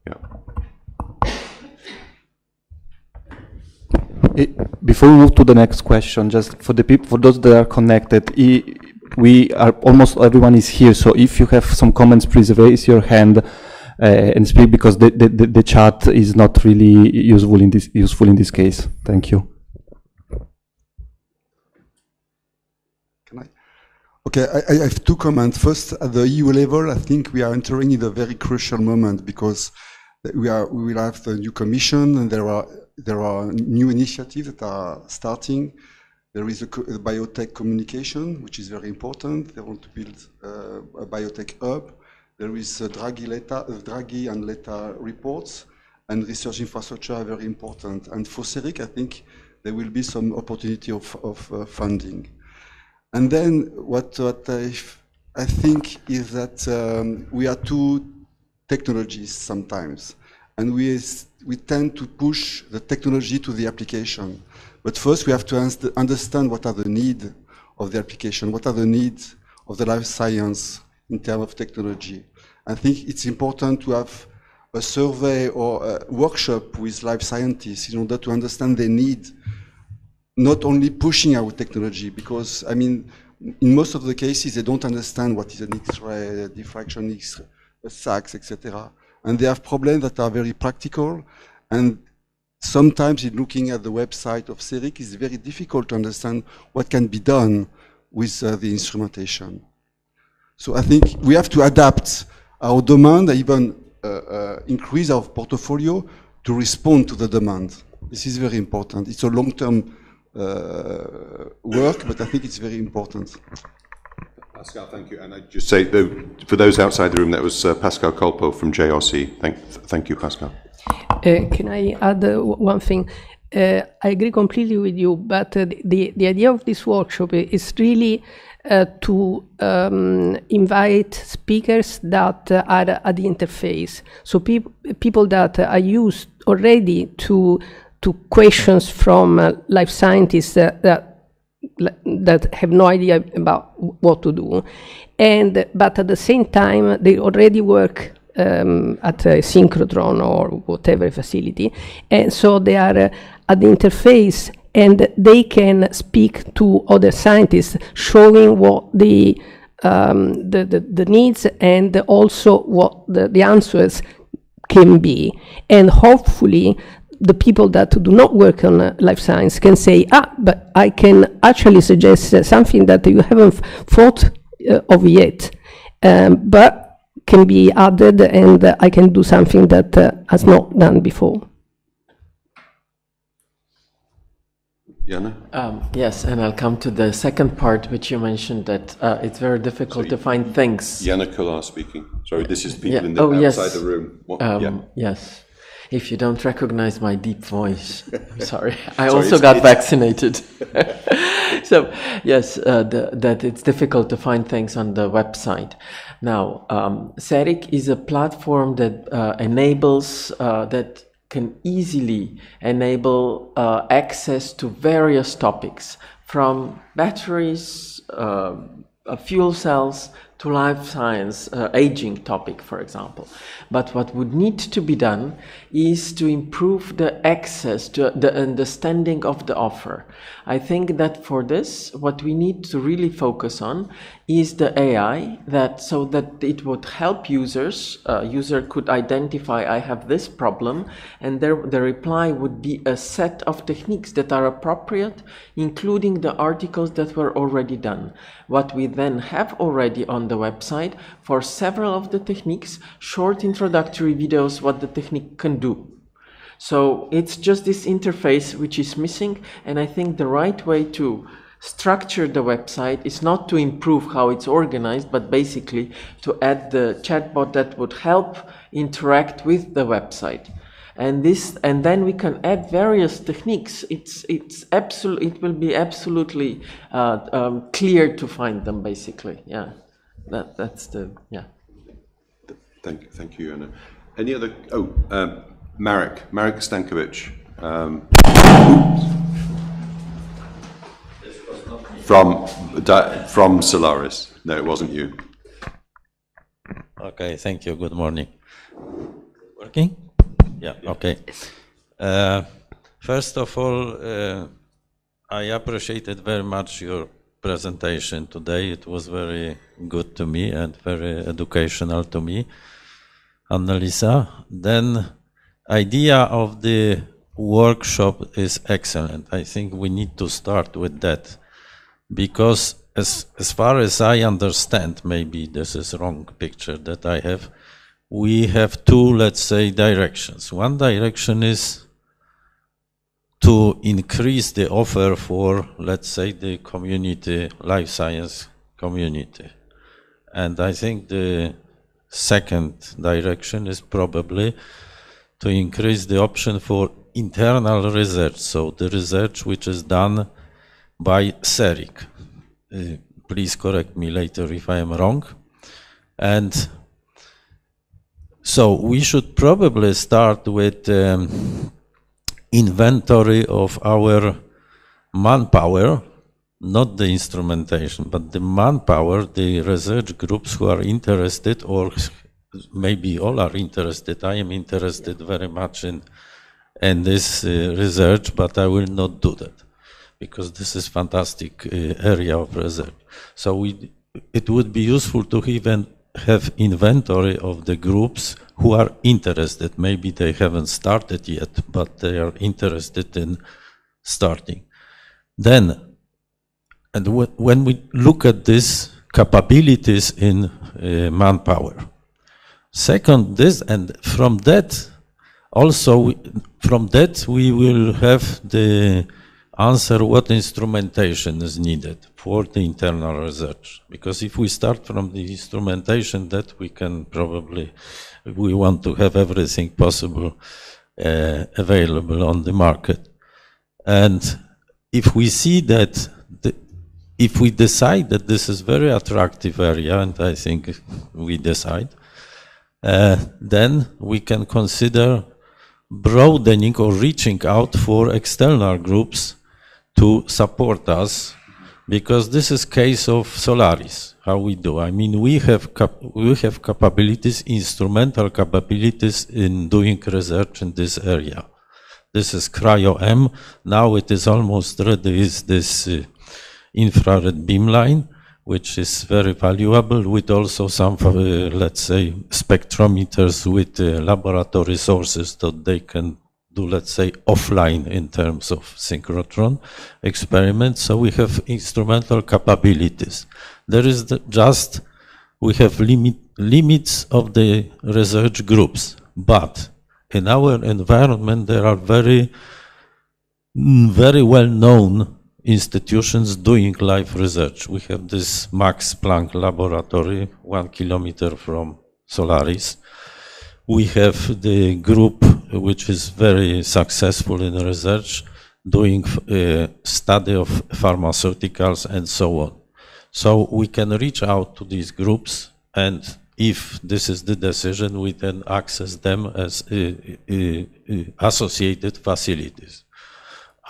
Yeah. Before we move to the next question, just for the people, for those that are connected, we are almost everyone is here. So if you have some comments, please raise your hand and speak, because the chat is not really useful in this case. Thank you. Okay, I have two comments. First, at the EU level, I think we are entering in a very crucial moment, because we will have the new Commission, and there are new initiatives that are starting. There is a biotech communication, which is very important. They want to build a biotech hub. There is Draghi and Letta reports, and research infrastructure are very important. And for Ceric, I think there will be some opportunity of funding. And then what I think is that we are two technologies sometimes, and we tend to push the technology to the application. But first we have to understand what are the needs of the application, what are the needs of the life science in terms of technology. I think it's important to have a survey or a workshop with life scientists in order to understand their need, not only pushing our technology, because, I mean, in most of the cases, they don't understand what is an X-ray, diffraction, SACS, etc. And they have problems that are very practical, and sometimes in looking at the website of Ceric, it's very difficult to understand what can be done with the instrumentation. So I think we have to adapt our demand, even increase our portfolio to respond to the demand. This is very important. It's a long-term work, but I think it's very important. Pascal, thank you. And I'd just say, for those outside the room, that was Pascal Colpo from JRC. Thank you, Pascal. Can I add one thing? I agree completely with you, but the idea of this workshop is really to invite speakers that are at the interface. So people that are used already to questions from life scientists that have no idea about what to do, but at the same time they already work at a synchrotron or whatever facility, and so they are at the interface, and they can speak to other scientists, showing what the needs and also what the answers can be, and hopefully the people that do not work on life science can say, but I can actually suggest something that you haven't thought of yet, but can be added, and I can do something that has not done before. Jana? Yes, and I'll come to the second part, which you mentioned, that it's very difficult to find things. Jana Kolar speaking. Sorry, this is people Yeah. in the outside the room. What, Yes. If you don't recognize my deep voice, I'm sorry. I also got vaccinated. So, yes, that it's difficult to find things on the website. Now, Ceric is a platform that enables, that can easily enable access to various topics, from batteries, fuel cells, to life science, aging topic, for example. But what would need to be done is to improve the access to the understanding of the offer. I think that for this, what we need to really focus on is the AI, so that it would help users. User could identify, I have this problem, and the reply would be a set of techniques that are appropriate, including the articles that were already done. What we then have already on the website for several of the techniques, short introductory videos, what the technique can do. So it's just this interface which is missing, and I think the right way to structure the website is not to improve how it's organized, but basically to add the chatbot that would help interact with the website. And then we can add various techniques. It will be absolutely clear to find them, basically. Yeah, that's the Thank you, Anna. Any other? Marek Stankovic. From Solaris. No, it wasn't you. Okay, thank you. Good morning. Working? Yeah, okay. First of all, I appreciated very much your presentation today. It was very good to me and very educational to me, Annalisa. Then, idea of the workshop is excellent. I think we need to start with that, because as far as I understand, maybe this is wrong picture that I have, we have two, let's say, directions. One direction is to increase the offer for, let's say, the community, life science community. And I think the second direction is probably to increase the option for internal research, so the research which is done by Ceric. Please correct me later if I am wrong. And so we should probably start with inventory of our manpower, not the instrumentation, but the manpower, the research groups who are interested, or maybe all are interested. I am interested very much in this research, but I will not do that, because this is fantastic area of research. So it would be useful to even have inventory of the groups who are interested. Maybe they haven't started yet, but they are interested in starting. Then, and when we look at these capabilities in manpower, second, this, and from that, also, from that we will have the answer what instrumentation is needed for the internal research. Because if we start from the instrumentation, that we can probably, we want to have everything possible available on the market. And if we see that, if we decide that this is very attractive area, and I think we decide, then we can consider broadening or reaching out for external groups to support us, because this is case of Solaris, how we do. I mean, we have capabilities, instrumental capabilities in doing research in this area. This is cryo-M. Now it is almost ready, is this infrared beamline, which is very valuable, with also some, let's say, spectrometers with laboratory sources that they can do, let's say, offline in terms of synchrotron experiments. So we have instrumental capabilities. There is we have limits of the research groups, but in our environment there are very very well-known institutions doing live research. We have this Max Planck laboratory, 1 kilometer from Solaris. We have the group which is very successful in research, doing study of pharmaceuticals and so on. So we can reach out to these groups, and if this is the decision, we then access them as associated facilities.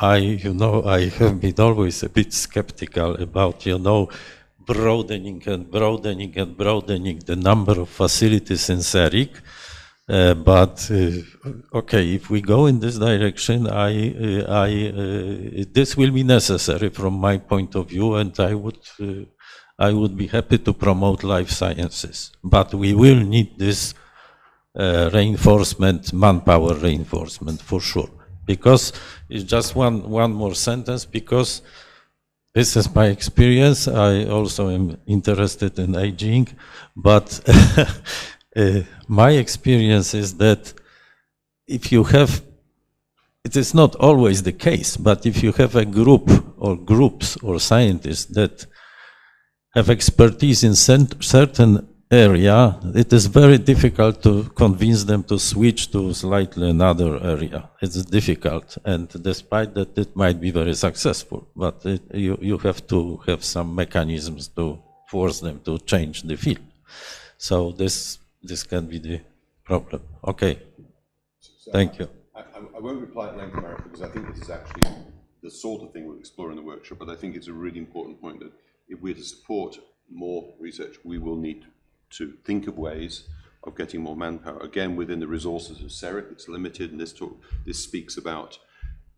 I have been always a bit skeptical about, broadening and broadening and broadening the number of facilities in Ceric. But okay, if we go in this direction, this will be necessary from my point of view, and I would be happy to promote life sciences. But we will need this reinforcement, manpower reinforcement for sure. Because it's just one more sentence, because this is my experience. I also am interested in aging, but my experience is that if you have, it is not always the case, but if you have a group or groups or scientists that have expertise in certain area, it is very difficult to convince them to switch to slightly another area. It's difficult, and despite that, it might be very successful, but you have to have some mechanisms to force them to change the field. So this can be the problem. Okay, thank you. I won't reply at length, Marek, because I think this is actually the sort of thing we'll explore in the workshop, but I think it's a really important point that if we're to support more research, we will need to think of ways of getting more manpower. Again, within the resources of Ceric, it's limited, and this speaks about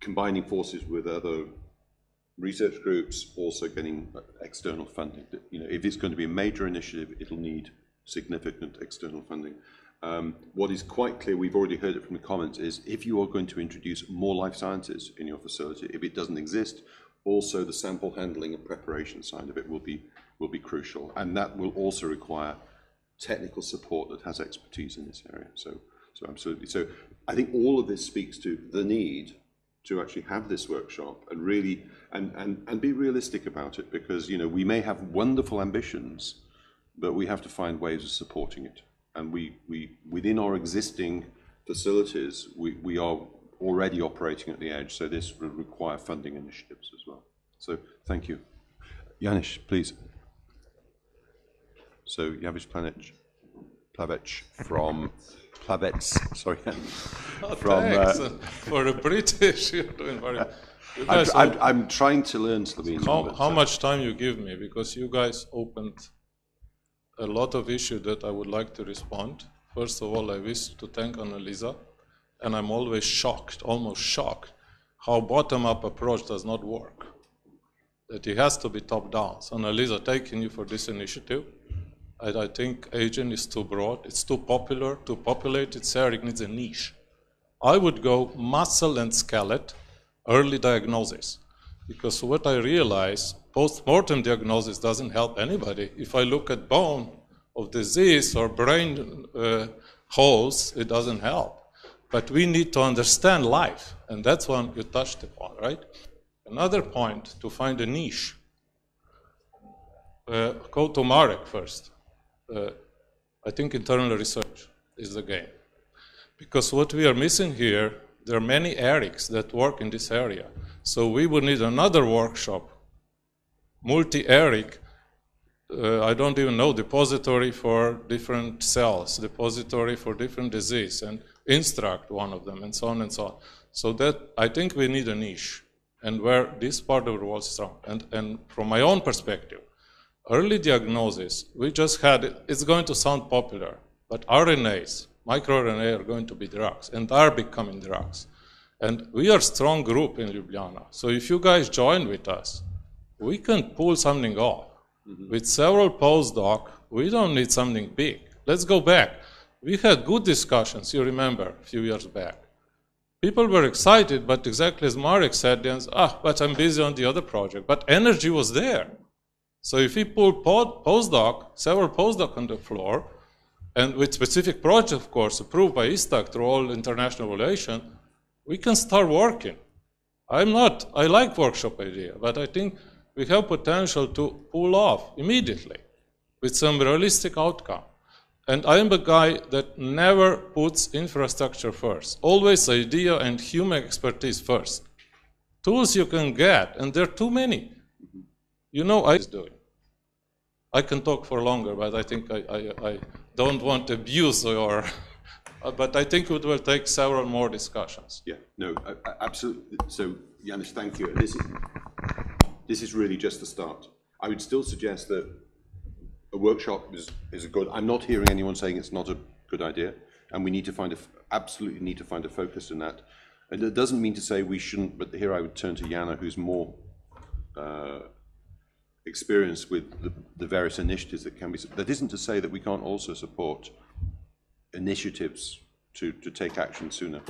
combining forces with other research groups, also getting external funding. If it's going to be a major initiative, it'll need significant external funding. What is quite clear, we've already heard it from the comments, is if you are going to introduce more life sciences in your facility, if it doesn't exist, also the sample handling and preparation side of it will be crucial, and that will also require technical support that has expertise in this area. So absolutely. So I think all of this speaks to the need to actually have this workshop and really and be realistic about it, because we may have wonderful ambitions, but we have to find ways of supporting it. And we within our existing facilities, we are already operating at the edge, so this will require funding initiatives as well. So thank you. Janusz, please. So Janusz Plavec from Plavec, sorry. Thanks. For a British, you're doing very good. I'm trying to learn Slovenian. How much time you give me? Because you guys opened a lot of issues that I would like to respond. First of all, I wish to thank Annalisa, and I'm always shocked, almost shocked, how bottom-up approach does not work. That it has to be top-down. So Annalisa, thanking you for this initiative. I think aging is too broad, it's too popular, too populated. Ceric needs a niche. I would go muscle and skeleton, early diagnosis. Because what I realize, post-mortem diagnosis doesn't help anybody. If I look at bone of disease or brain holes, it doesn't help. But we need to understand life, and that's one you touched upon, right? Another point, to find a niche. Go to Marek first. I think internal research is the game. Because what we are missing here, there are many Erics that work in this area. So we would need another workshop, multi-Eric, I don't even know, depository for different cells, depository for different disease, and instruct one of them, and so on and so on. So that, I think we need a niche, and where this part of the world is strong. And from my own perspective, early diagnosis, we just had it, it's going to sound popular, but RNAs, microRNA are going to be drugs, and are becoming drugs. And we are a strong group in Ljubljana, so if you guys join with us, we can pull something off. With several postdocs, we don't need something big. Let's go back. We had good discussions, you remember, a few years back. People were excited, but exactly as Marek said, but I'm busy on the other project. But energy was there. So if we pull several postdocs on the floor, and with specific projects, of course, approved by ISTAC through all international relations, we can start working. I like workshop idea, but I think we have potential to pull off immediately with some realistic outcome. And I am a guy that never puts infrastructure first. Always idea and human expertise first. Tools you can get, and there are too many. You know, I can talk for longer, but I think I don't want to abuse your, but I think it will take several more discussions. Yeah, no, absolutely. So, Yanis, thank you. This is really just the start. I would still suggest that a workshop is a good. I'm not hearing anyone saying it's not a good idea, and we need to absolutely need to find a focus in that. And it doesn't mean to say we shouldn't. But here I would turn to Jana, who's more experienced with the various initiatives that can be. That isn't to say that we can't also support initiatives to take action sooner.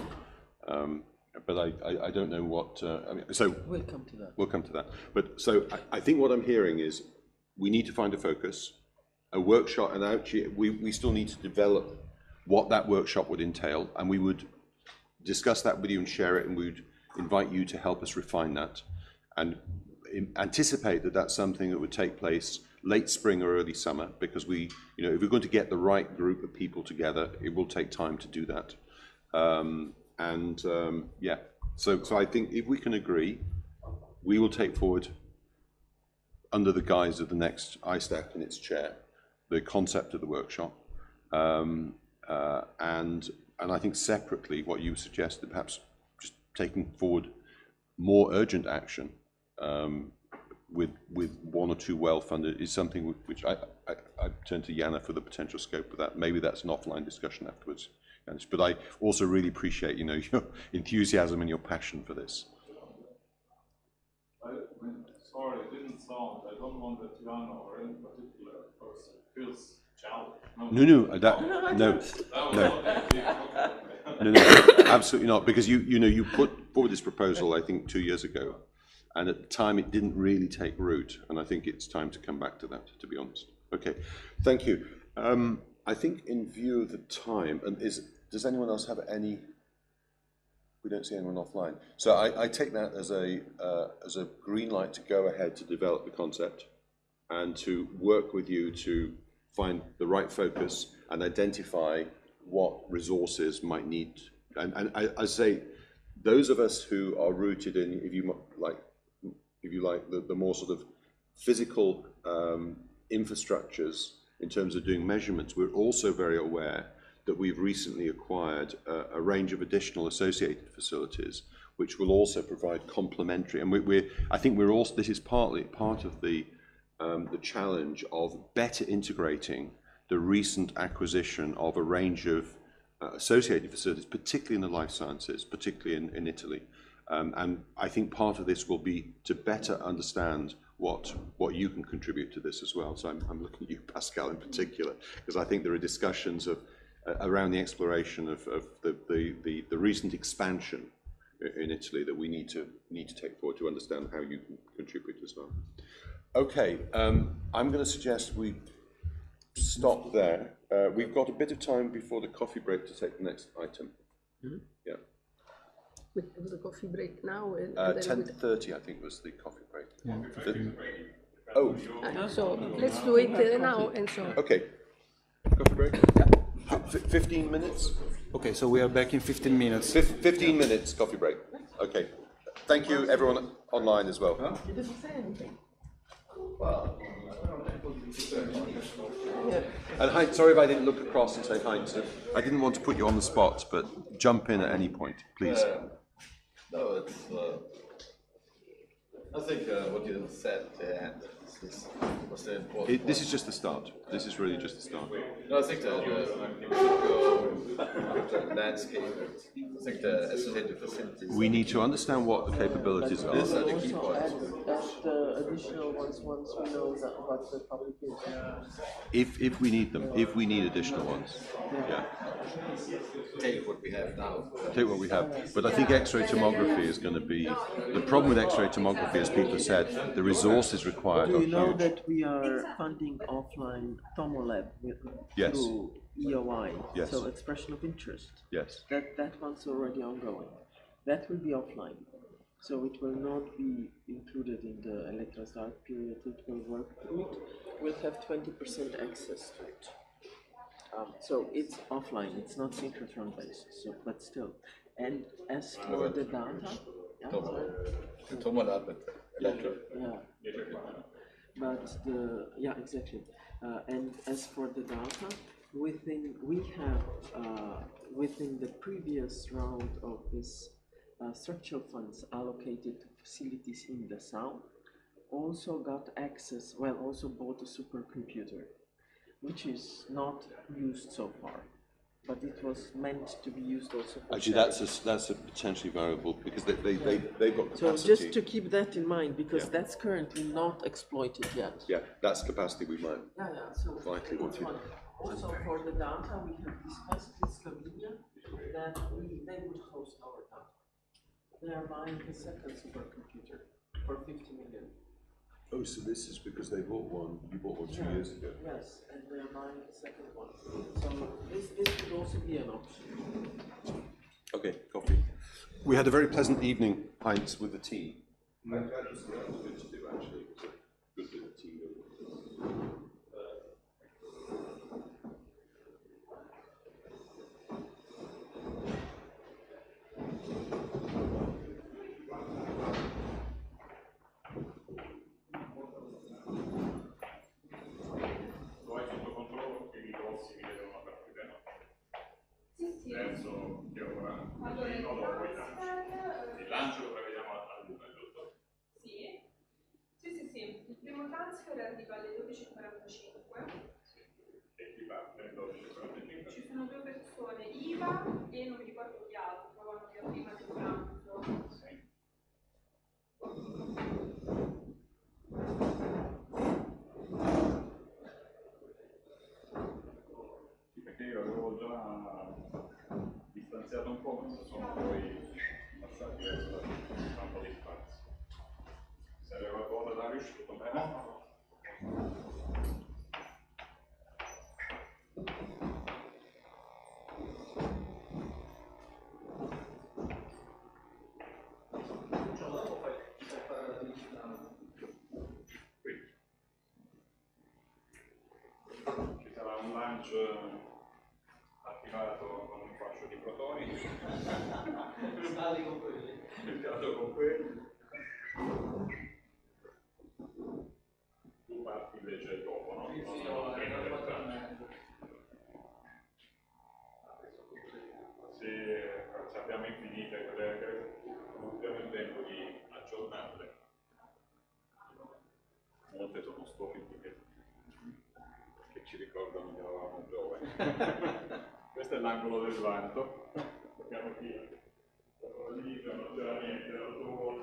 But I don't know what. I mean, so we'll come to that. We'll come to that. But so I think what I'm hearing is we need to find a focus. A workshop, and actually we still need to develop what that workshop would entail, and we would discuss that with you and share it, and we would invite you to help us refine that and anticipate that that's something that would take place late spring or early summer, because if we're going to get the right group of people together, it will take time to do that. Yeah, so I think if we can agree, we will take forward, under the guise of the next ISTAC and its chair, the concept of the workshop, and I think separately what you suggested, perhaps just taking forward more urgent action with one or two well-funded, is something which I turn to Jana for the potential scope of that. Maybe that's an offline discussion afterwards. But I also really appreciate your enthusiasm and your passion for this. Sorry, it didn't sound. I don't want that Jana or any particular person feels challenged. No, absolutely not. Because you put forward this proposal, I think, 2 years ago, and at the time it didn't really take root, and I think it's time to come back to that, to be honest. Okay, thank you. I think in view of the time, and does anyone else have any? We don't see anyone offline. So I take that as a green light to go ahead to develop the concept and to work with you to find the right focus and identify what resources might need. And I say, those of us who are rooted in, if you like, the more sort of physical infrastructures in terms of doing measurements, we're also very aware that we've recently acquired a range of additional associated facilities, which will also provide complementary. And I think this is partly part of the challenge of better integrating the recent acquisition of a range of associated facilities, particularly in the life sciences, particularly in Italy. And I think part of this will be to better understand what you can contribute to this as well. So I'm looking at you, Pascal, in particular, because I think there are discussions around the exploration of the recent expansion in Italy that we need to take forward to understand how you can contribute as well. Okay, I'm going to suggest we stop there. We've got a bit of time before the coffee break to take the next item. Mm-hmm. Yeah. We have the coffee break now. 10:30, I think, was the coffee break. Yeah. Oh. So let's do it now and so. Okay. Coffee break. 15 minutes. Okay, so we are back in 15 minutes. 15 minutes coffee break. Okay. Thank you, everyone online as well. Huh? It doesn't say anything. And hi, sorry if I didn't look across and say hi. So I didn't want to put you on the spot, but jump in at any point, please. No, it's. I think what you said at the end was the important. This is just the start. This is really just the start. No, I think that we should go with the landscape. I think the associated facilities. We need to understand what the capabilities are. These are the key points. The additional ones once we know what the publication. If we need them, if we need additional ones, yeah. Take what we have now. Take what we have. But I think X-ray tomography is going to be the problem with X-ray tomography, as people have said. The resources required are huge. Do you know that we are funding offline TomoLab through EOI? Yes. So expression of interest. Yes. That one's already ongoing. That will be offline. So it will not be included in the electrostart period. It will work through it. We'll have 20% access to it. So it's offline. It's not synchrotron based. So, but still. And as for the data, exactly. And as for the data, we have within the previous round of this structural funds allocated to facilities in the south, also got access. Well, also bought a supercomputer, which is not used so far. But it was meant to be used also for Actually, that's a potentially variable because they've got capacity. So just to keep that in mind, because that's currently not exploited yet. Yeah, that's capacity we might So likely want to. also for the data, we have discussed with Slovenia that they would host our data. They are buying a second supercomputer for 50 million. Oh, so this is because they bought one. You bought one 2 years ago. Yes, and they are buying the second one. So this could also be an option. Okay, coffee. We had a very pleasant evening, pints with the tea. That was good to do, actually. It was a good bit of tea. Verso che ora il lancio lo prevediamo a luglio, giusto? Sì, il primo transfer arriva alle 12:45. E chi parte alle 12:45? Ci sono 2 persone, IVA e non mi ricordo chi altro, vanno via prima del pranzo. Sì, perché io avevo già distanziato un po', ma sono poi passati verso il campo di spazio. Se aveva qualcosa da riuscire, tutto bene? Ci sarà un lancio attivato con un fascio di protoni. Scaldi con quelli. Scaldo con quelli. Tu parti invece dopo, no? Non prima del lancio. Se abbiamo infinite quelle che non abbiamo il tempo di aggiornarle. Molte sono storiche che ci ricordano che eravamo giovani. Questo è l'angolo del vanto. Abbiamo qui lì, non c'era niente, era tutto vuoto.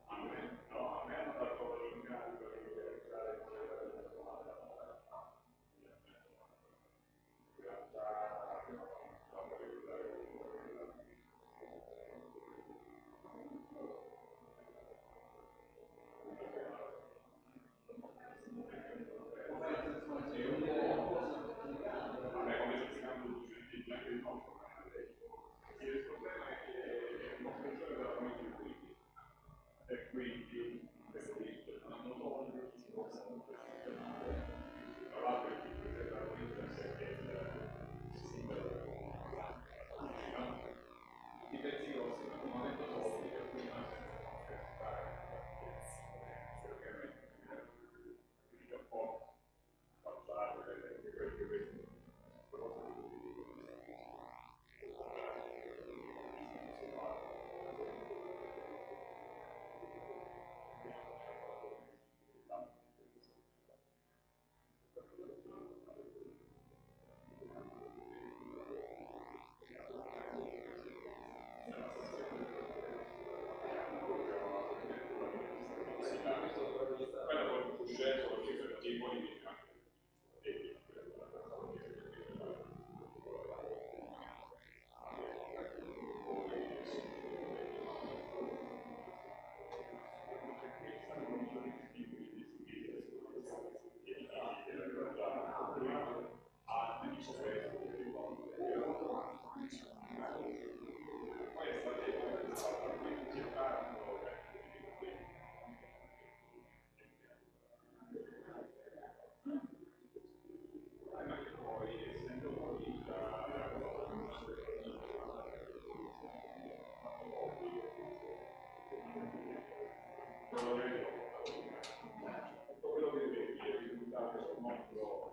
A me hanno dato l'incarico di realizzare e quindi tra l'altro i pezzi grossi al momento soldi per cui non si possono fare un po' facciare quello che è risultato nostro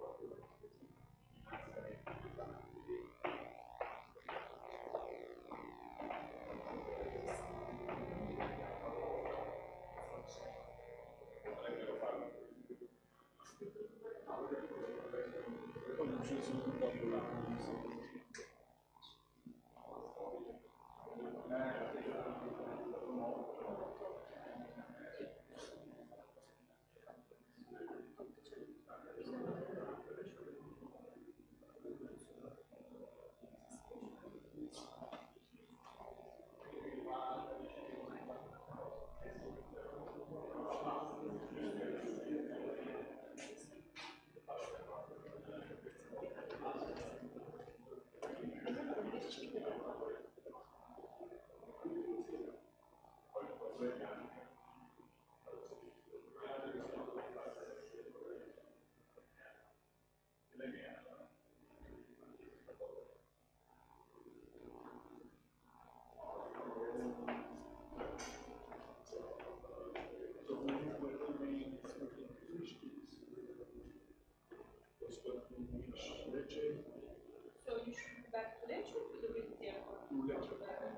So you should be back to Lecce or to the airport?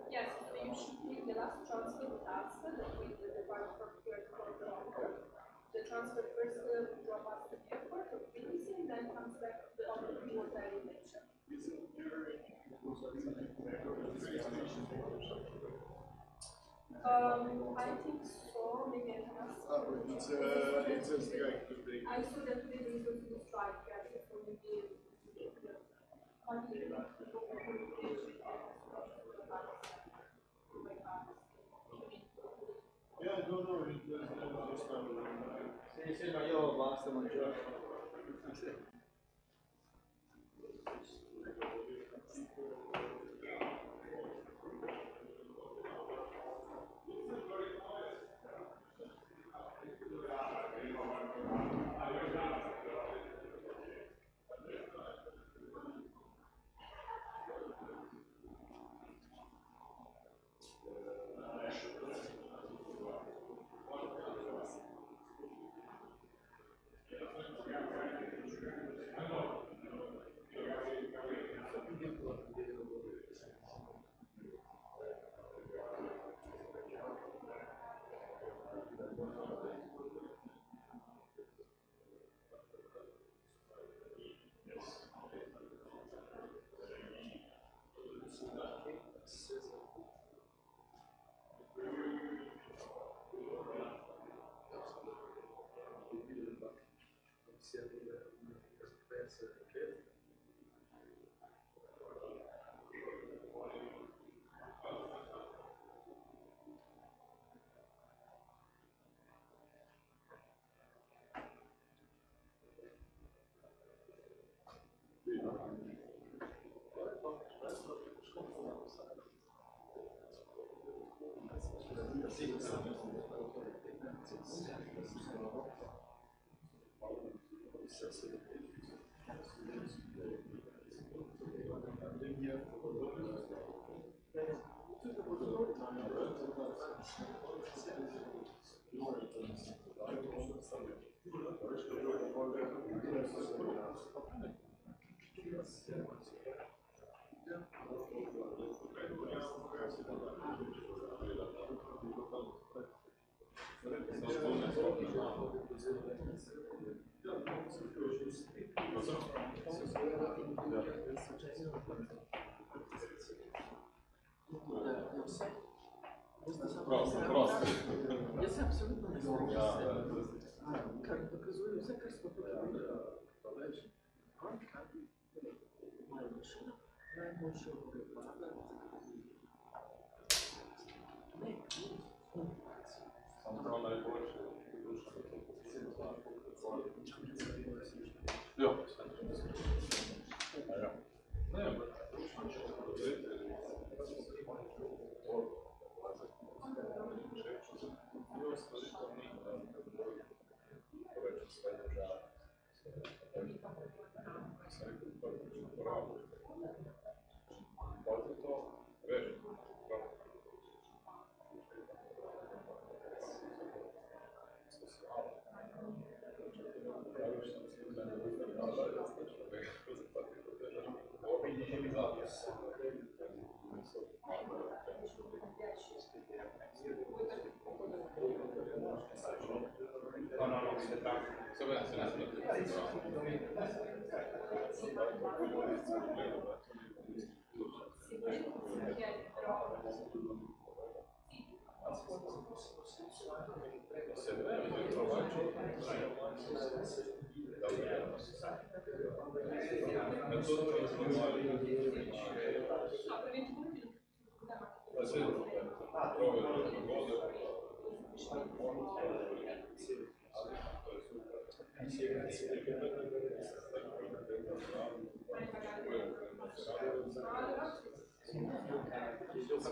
Yes, so you should take the last transfer task that we depart from here for the transfer first drop us to the airport of Tbilisi and then comes back to the hotel in Lecce. I think so, maybe I can ask. It says direct to the. I saw that there is going to be strike, yes, so maybe. Yeah, no, it just Sì, sì, ma io basta mangiare. Просто. Я абсолютно не знаю. Как доказую заказ,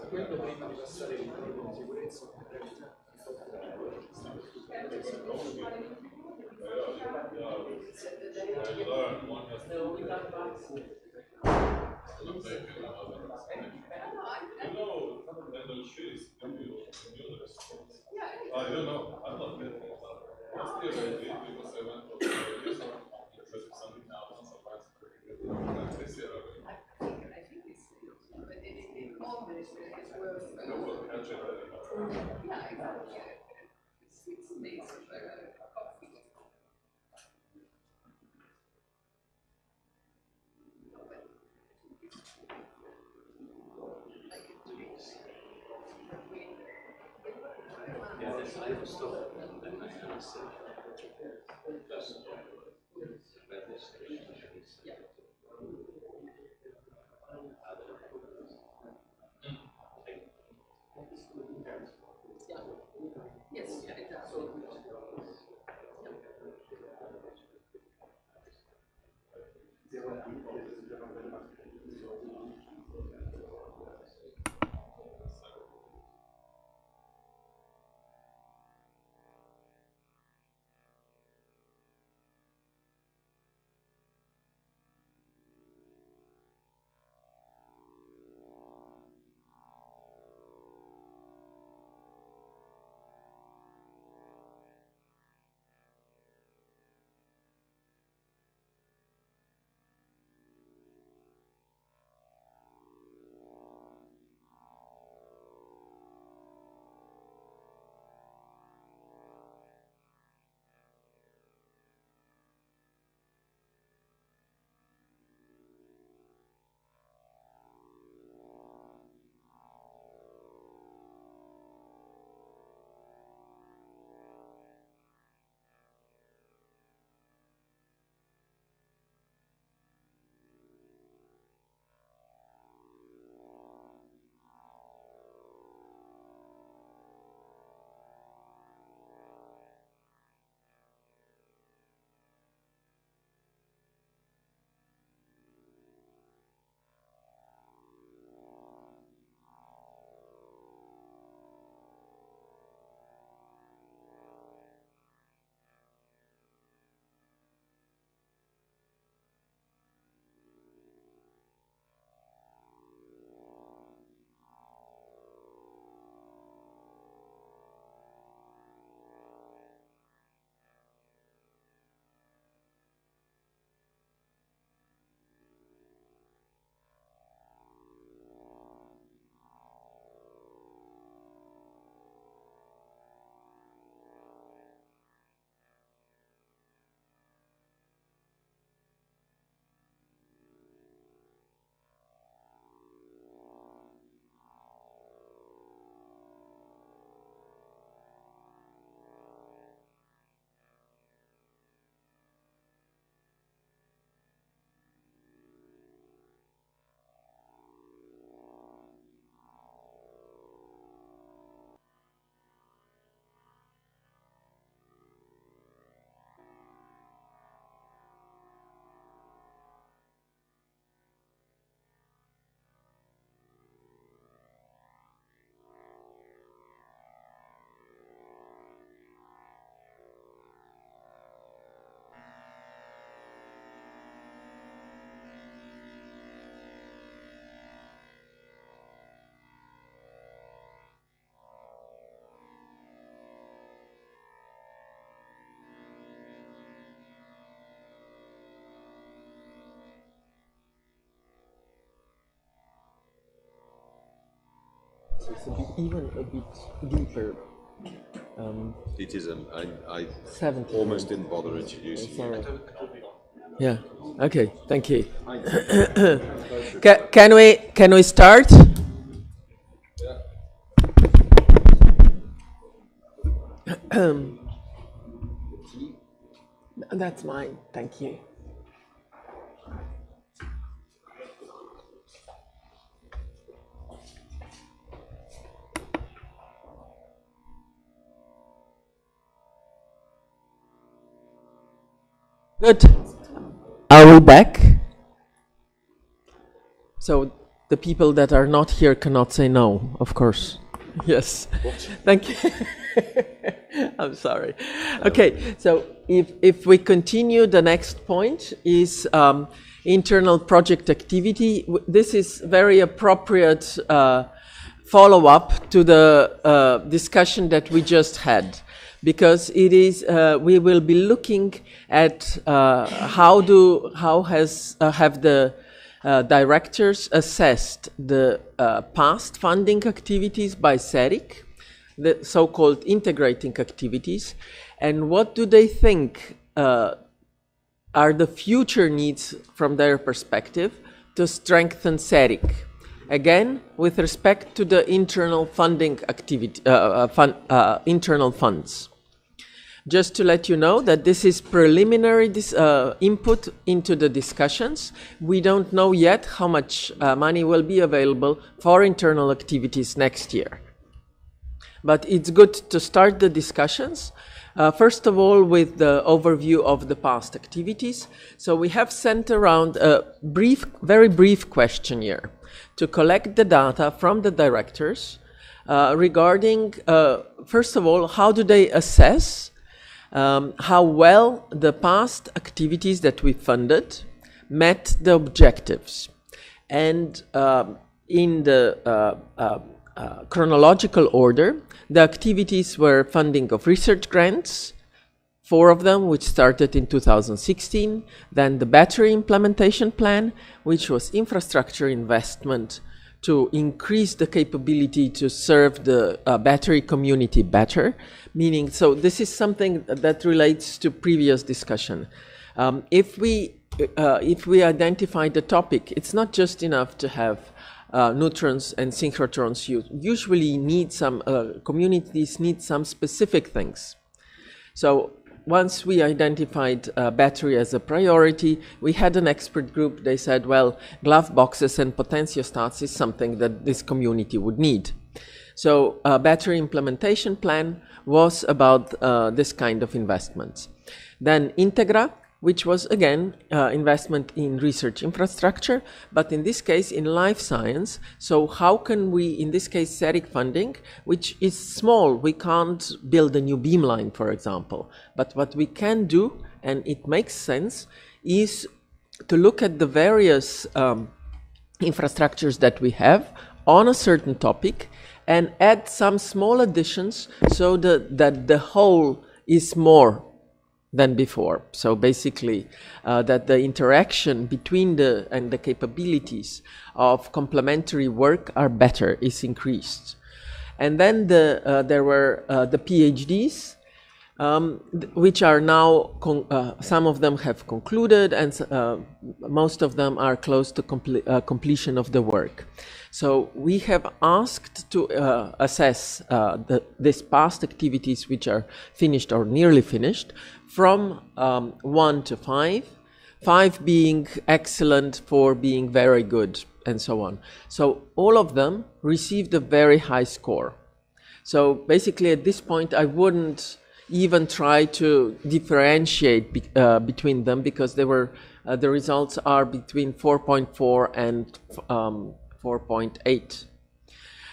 Quello prima di passare il controllo di sicurezza. I don't know. I'm not there. Last year I did because I went for 4 years, but if something happens, I'll pass it. This year I will. I think it's it always is worth. No, we'll catch it. Yeah, exactly. 6 days of coffee. Yeah, there's a little stuff and I can say that's Yes, yeah, exactly. it's even a bit deeper. It is, I 70. almost didn't bother introducing Sorry. you. Yeah. Okay. Thank you. Can we start? That's mine. Thank you. Good. Are we back? So the people that are not here cannot say no, of course. Yes. Thank you. I'm sorry. Okay, so if we continue, the next point is internal project activity. This is very appropriate follow-up to the discussion that we just had, because it is we will be looking at have the directors assessed the past funding activities by Ceric, the so-called integrating activities, and what do they think are the future needs from their perspective to strengthen Ceric? Again, with respect to the internal funding activity, internal funds. Just to let you know that this is preliminary input into the discussions. We don't know yet how much money will be available for internal activities next year. But it's good to start the discussions. First of all, with the overview of the past activities. So we have sent around a very brief questionnaire to collect the data from the directors regarding, first of all, how do they assess how well the past activities that we funded met the objectives. And in the chronological order, the activities were funding of research grants, 4 of them, which started in 2016, then the battery implementation plan, which was infrastructure investment to increase the capability to serve the battery community better, meaning, so this is something that relates to previous discussion. If we identify the topic, it's not just enough to have neutrons and synchrotrons. You usually need some, communities need some specific things. So once we identified battery as a priority, we had an expert group. They said, well, glove boxes and potentiostats is something that this community would need. So battery implementation plan was about this kind of investments. Then Integra, which was again investment in research infrastructure, but in this case in life science. So how can we, in this case Ceric funding, which is small, we can't build a new beamline, for example, but what we can do, and it makes sense, is to look at the various infrastructures that we have on a certain topic and add some small additions so that the whole is more than before. So basically that the interaction between the capabilities of complementary work are better, is increased. And then there were the PhDs, which are now, some of them have concluded and most of them are close to completion of the work. So we have asked to assess these past activities which are finished or nearly finished from 1 to 5, 5 being excellent, 4 being very good, and so on. So all of them received a very high score. So basically at this point I wouldn't even try to differentiate between them, because they were, the results are between 4.4 and 4.8.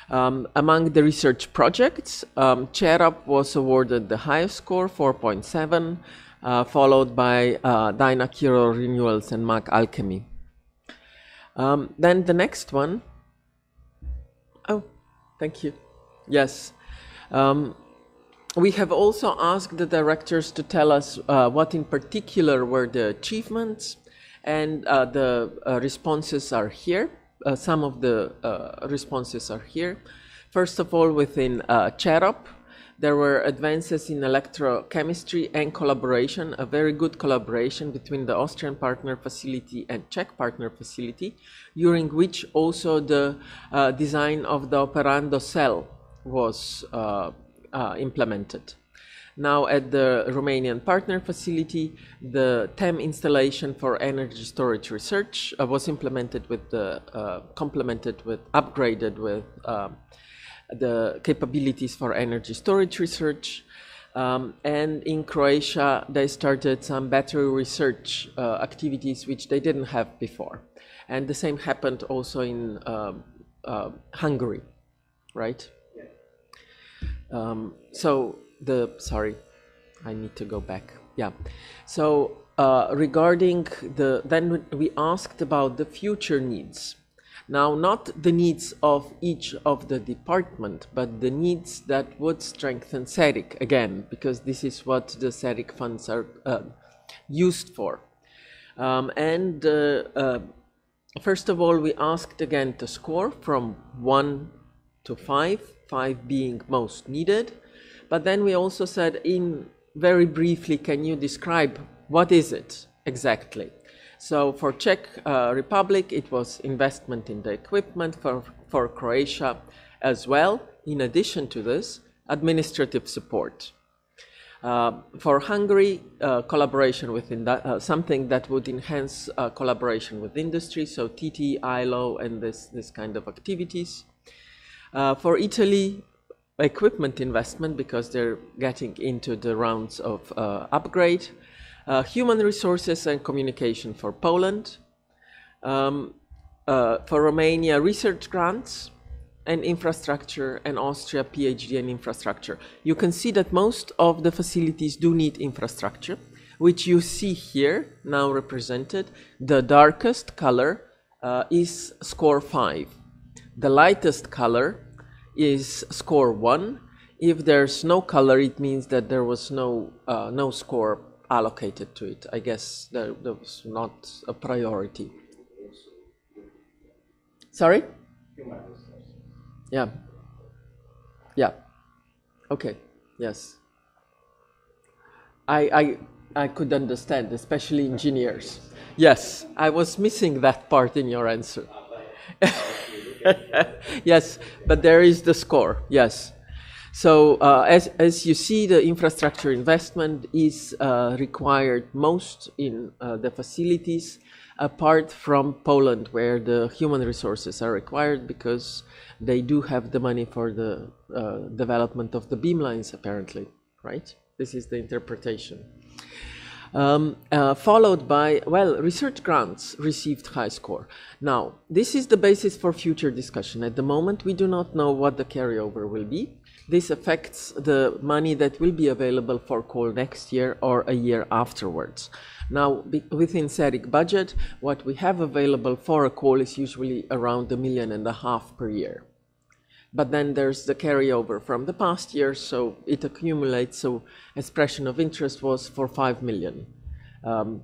Among the research projects, Ceric was awarded the highest score, 4.7, followed by Dynacuro Renewals and Mag Alchemy. Then the next one, oh, thank you. Yes. We have also asked the directors to tell us what in particular were the achievements, and the responses are here. Some of the responses are here. First of all, within Ceric, there were advances in electrochemistry and collaboration, a very good collaboration between the Austrian partner facility and Czech partner facility, during which also the design of the operando cell was implemented. Now at the Romanian partner facility, the TEM installation for energy storage research was implemented with upgraded with the capabilities for energy storage research. And in Croatia, they started some battery research activities which they didn't have before. And the same happened also in Hungary, right? Sorry, I need to go back. Yeah. So regarding then we asked about the future needs. Now, not the needs of each of the department, but the needs that would strengthen Ceric again, because this is what the Ceric funds are used for. First of all, we asked again to score from 1 to 5, 5 being most needed. But then we also said, very briefly, can you describe what is it exactly? So for Czech Republic, it was investment in the equipment. For Croatia as well, in addition to this, administrative support. For Hungary, collaboration with something that would enhance collaboration with industry, so TT, ILO, and this kind of activities. For Italy, equipment investment, because they're getting into the rounds of upgrade. Human resources and communication for Poland. For Romania, research grants and infrastructure, and Austria, PhD and infrastructure. You can see that most of the facilities do need infrastructure, which you see here, now represented. The darkest color is score 5. The lightest color is score 1. If there's no color, it means that there was no score allocated to it. I guess that was not a priority. Sorry? Yeah. Yeah. Okay. Yes. I could understand, especially engineers. Yes, I was missing that part in your answer. Yes, but there is the score. Yes. So as you see, the infrastructure investment is required most in the facilities, apart from Poland, where the human resources are required because they do have the money for the development of the beamlines, apparently, right? This is the interpretation. Followed by, well, research grants received high score. Now, this is the basis for future discussion. At the moment, we do not know what the carryover will be. This affects the money that will be available for call next year or a year afterwards. Now, within Ceric budget, what we have available for a call is usually around $1.5 million per year. But then there's the carryover from the past year, so it accumulates. So expression of interest was for 5 million.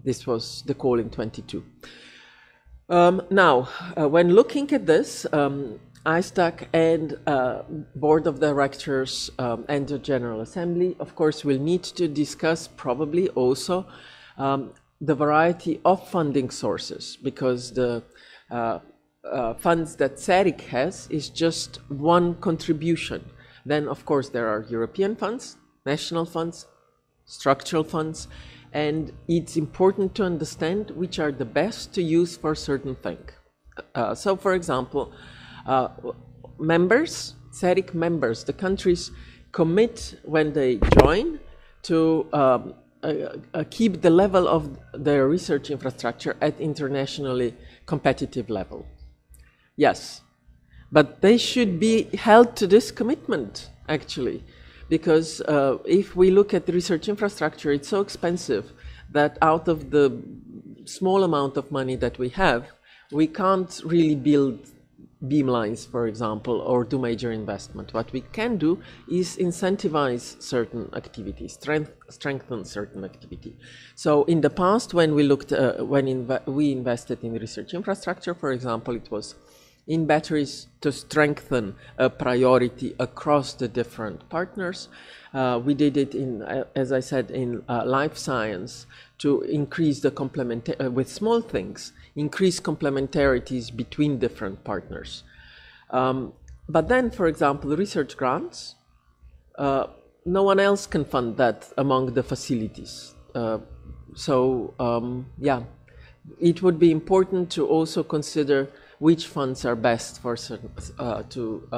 This was the call in 22. Now, when looking at this, ISTAC and Board of Directors and the General Assembly, of course, will need to discuss probably also the variety of funding sources, because the funds that Ceric has is just one contribution. Then, of course, there are European funds, national funds, structural funds, and it's important to understand which are the best to use for certain things. So, for example, members, Ceric members, the countries commit when they join to keep the level of their research infrastructure at internationally competitive level. Yes, but they should be held to this commitment, actually, because if we look at the research infrastructure, it's so expensive that out of the small amount of money that we have, we can't really build beamlines, for example, or do major investment. What we can do is incentivize certain activities, strengthen certain activity. So in the past, when we looked, we invested in research infrastructure, for example, it was in batteries to strengthen a priority across the different partners. We did it in, as I said, in life science to increase the with small things, increase complementarities between different partners. But then, for example, research grants, no one else can fund that among the facilities. Yeah, it would be important to also consider which funds are best for certain, to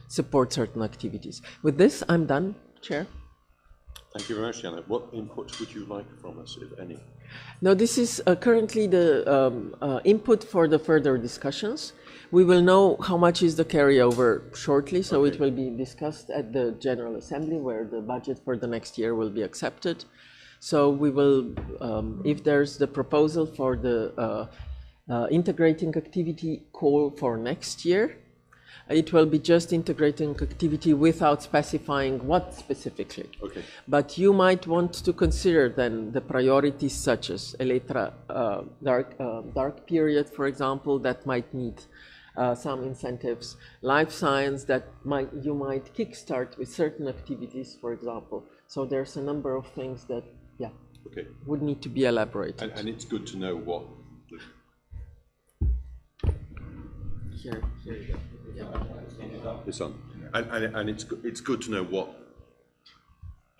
support certain activities. With this, I'm done, Chair. Thank you very much, Jana. What input would you like from us, if any? No, this is currently the input for the further discussions. We will know how much is the carryover shortly, so it will be discussed at the General Assembly, where the budget for the next year will be accepted. So we will, if there's the proposal for the integrating activity call for next year, it will be just integrating activity without specifying what specifically. Okay. But you might want to consider then the priorities such as Electra dark period, for example, that might need some incentives. Life science that you might kickstart with certain activities, for example. So there's a number of things that, yeah, would need to be elaborated. And it's good to know what. Here you go. Yeah. This on. And it's good to know what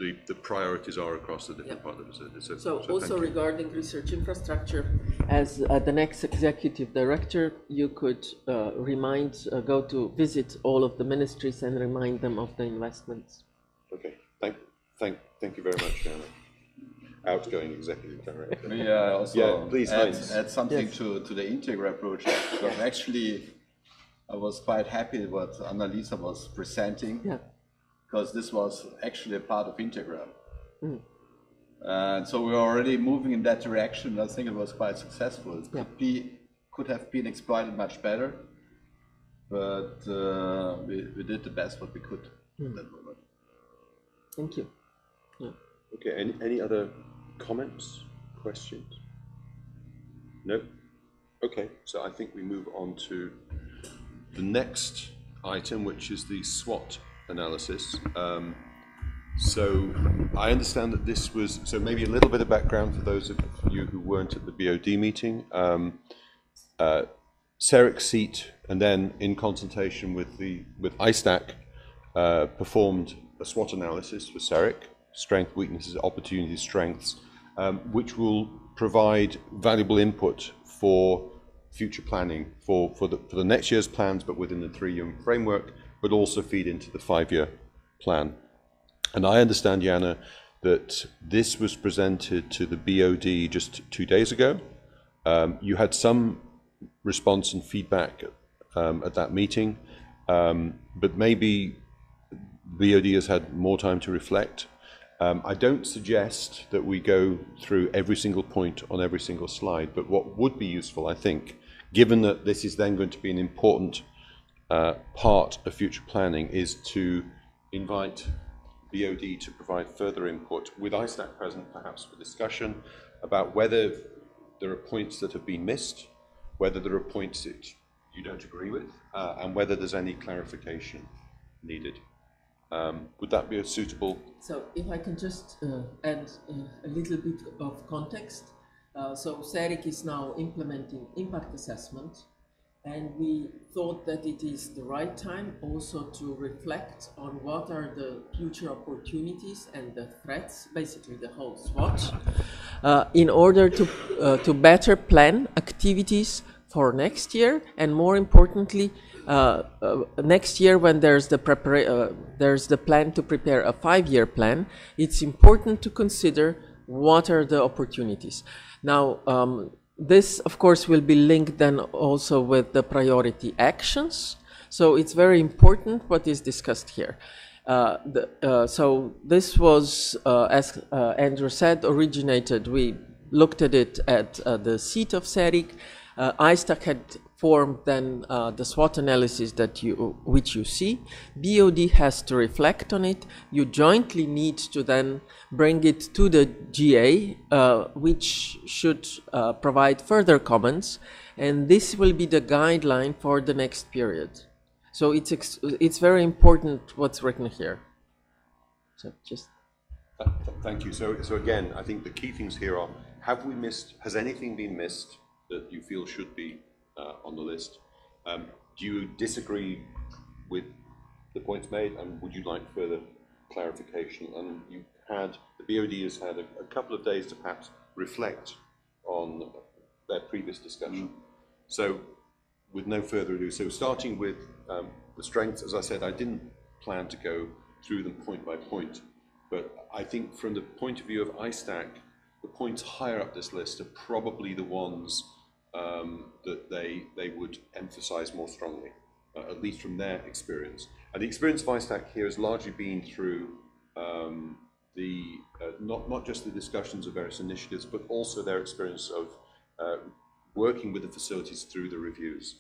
the priorities are across the different partners. So also regarding research infrastructure, as the next executive director, you could go to visit all of the ministries and remind them of the investments. Okay, thank you very much, Jana. Outgoing executive director. May I also please, add something to the Integra project? Because actually, I was quite happy what Annalisa was presenting. Yeah. Because this was actually a part of Integra. And so we were already moving in that direction. I think it was quite successful. It could have been exploited much better, but we did the best what we could at that moment. Thank you. Yeah. Okay, any other comments, questions? No? Okay, so I think we move on to the next item, which is the SWOT analysis. So I understand that this was, so maybe a little bit of background for those of you who weren't at the BOD meeting. Ceric seat, and then in consultation with ISTAC, performed a SWOT analysis for Ceric, strength, weaknesses, opportunities, strengths, which will provide valuable input for future planning for the next year's plans, but within the 3-year framework, but also feed into the 5-year plan. And I understand, Jana, that this was presented to the BOD just 2 days ago. You had some response and feedback at that meeting, but maybe BOD has had more time to reflect. I don't suggest that we go through every single point on every single slide, but what would be useful, I think, given that this is then going to be an important part of future planning, is to invite BOD to provide further input with ISTAC present, perhaps for discussion about whether there are points that have been missed, whether there are points that you don't agree with, and whether there's any clarification needed. Would that be a suitable? So if I can just add a little bit of context. So Ceric is now implementing impact assessment, and we thought that it is the right time also to reflect on what are the future opportunities and the threats, basically the whole SWOT, in order to better plan activities for next year, and more importantly, next year when there's the plan to prepare a 5-year plan, it's important to consider what are the opportunities. Now, this, of course, will be linked then also with the priority actions. So it's very important what is discussed here. So this was, as Andrew said, originated. We looked at it at the seat of Ceric. ISTAC had formed then the SWOT analysis which you see. BOD has to reflect on it. You jointly need to then bring it to the GA, which should provide further comments. And this will be the guideline for the next period. So it's very important what's written here. So just. Thank you. So again, I think the key things here are, has anything been missed that you feel should be on the list? Do you disagree with the points made, and would you like further clarification? And the BOD has had a couple of days to perhaps reflect on their previous discussion. So with no further ado, so starting with the strengths, as I said, I didn't plan to go through them point by point, but I think from the point of view of ISTAC, the points higher up this list are probably the ones that they would emphasize more strongly, at least from their experience. And the experience of ISTAC here has largely been through not just the discussions of various initiatives, but also their experience of working with the facilities through the reviews.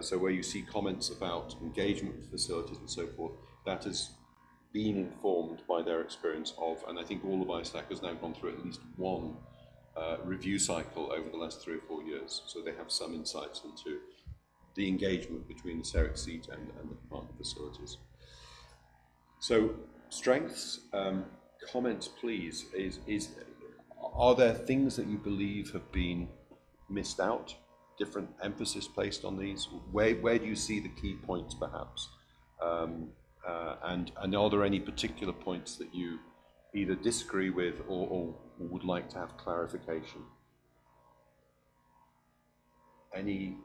So where you see comments about engagement with facilities and so forth, that has been informed by their experience of, and I think all of ISTAC has now gone through at least one review cycle over the last 3 or 4 years. So they have some insights into the engagement between the Ceric seat and the partner facilities. So strengths, comments please, are there things that you believe have been missed out, different emphasis placed on these? Where do you see the key points perhaps? And are there any particular points that you either disagree with or would like to have clarification? Any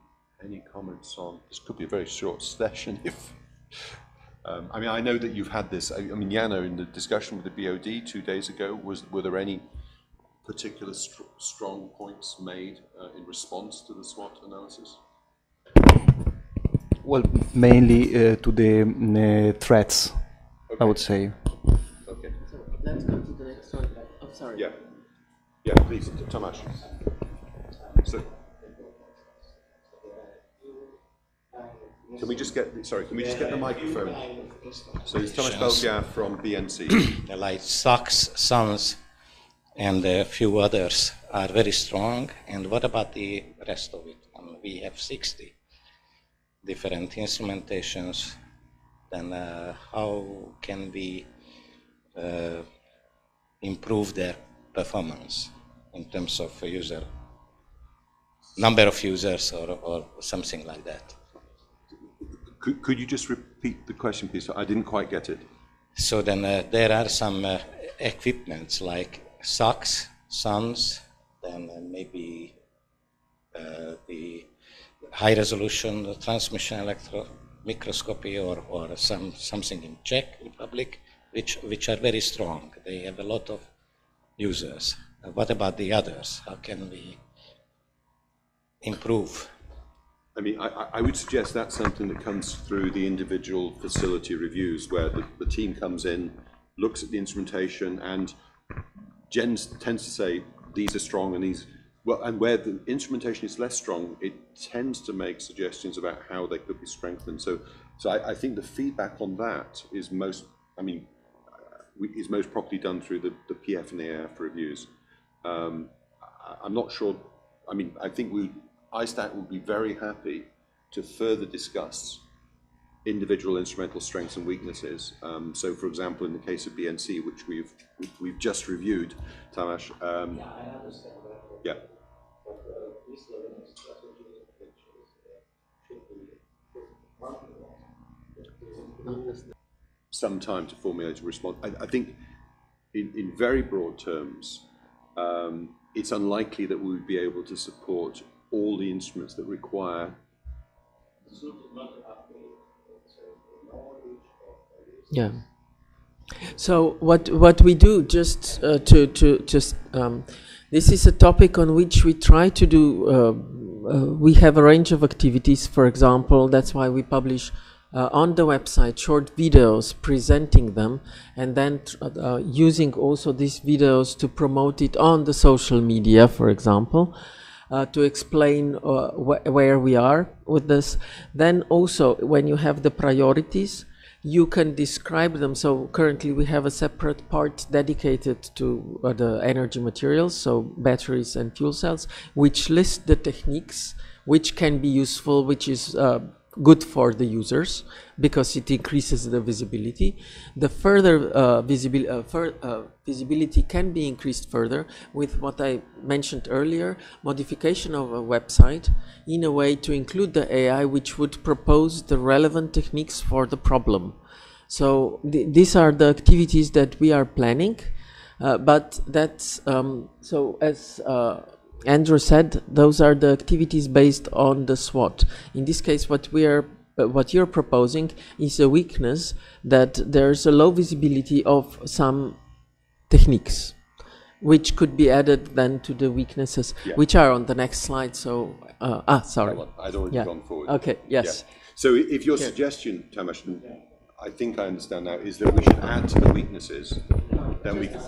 comments on, this could be a very short session if, I mean, I know that you've had this, I mean, Jano, in the discussion with the BOD 2 days ago, were there any particular strong points made in response to the SWOT analysis? Well, mainly to the threats, okay. I would say. Okay. So let's go to the next one. I'm sorry. Yeah, please, Tomasz. So, can we just get the microphone? So it's Tomasz Belgia from BNC. Like SOX, SONS, and a few others are very strong. And what about the rest of it? We have 60 different instrumentations. Then how can we improve their performance in terms of number of users or something like that? Could you just repeat the question, please? I didn't quite get it. So then there are some equipments like SOX, SONS, then maybe the high resolution transmission electron microscopy or something in Czech Republic, which are very strong. They have a lot of users. What about the others? How can we improve? I mean, I would suggest that's something that comes through the individual facility reviews, where the team comes in, looks at the instrumentation, and tends to say these are strong and these. Well, and where the instrumentation is less strong, it tends to make suggestions about how they could be strengthened. So I think the feedback on that is most properly done through the PF and the AF reviews. I'm not sure. I mean, I think ISTAC would be very happy to further discuss individual instrumental strengths and weaknesses. So, for example, in the case of BNC, which we've just reviewed, Tamas. Yeah, I understand that. Yeah. But this learning strategy should be some time to formulate a response. I think, in very broad terms, it's unlikely that we would be able to support all the instruments that require. Yeah. So what we do just this is a topic on which we try to do. We have a range of activities. For example, that's why we publish on the website short videos presenting them, and then using also these videos to promote it on the social media, for example. To explain where we are with this. Then also, when you have the priorities, you can describe them. So currently we have a separate part dedicated to the energy materials, so batteries and fuel cells, which list the techniques which can be useful, which is good for the users because it increases the visibility. The further visibility can be increased further with what I mentioned earlier, modification of a website in a way to include the AI which would propose the relevant techniques for the problem. So these are the activities that we are planning, but that's so as Andrew said, those are the activities based on the SWOT. In this case, what you're proposing is a weakness that there's a low visibility of some techniques, which could be added then to the weaknesses, which are on the next slide. So, sorry. I'd already gone forward. Okay, yes. Yeah. So if your suggestion, Tamas, I think I understand now, is that we should add to the weaknesses, then we can...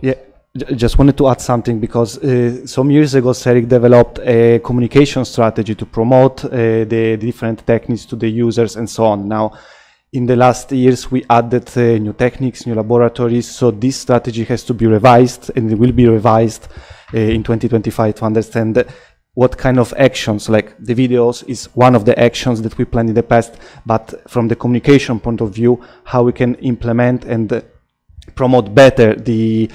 Yeah. Just wanted to add something because some years ago Ceric developed a communication strategy to promote the different techniques to the users and so on. Now, in the last years we added new techniques, new laboratories, so this strategy has to be revised, and it will be revised in 2025 to understand what kind of actions, like the videos is one of the actions that we planned in the past, but from the communication point of view, how we can implement and promote better the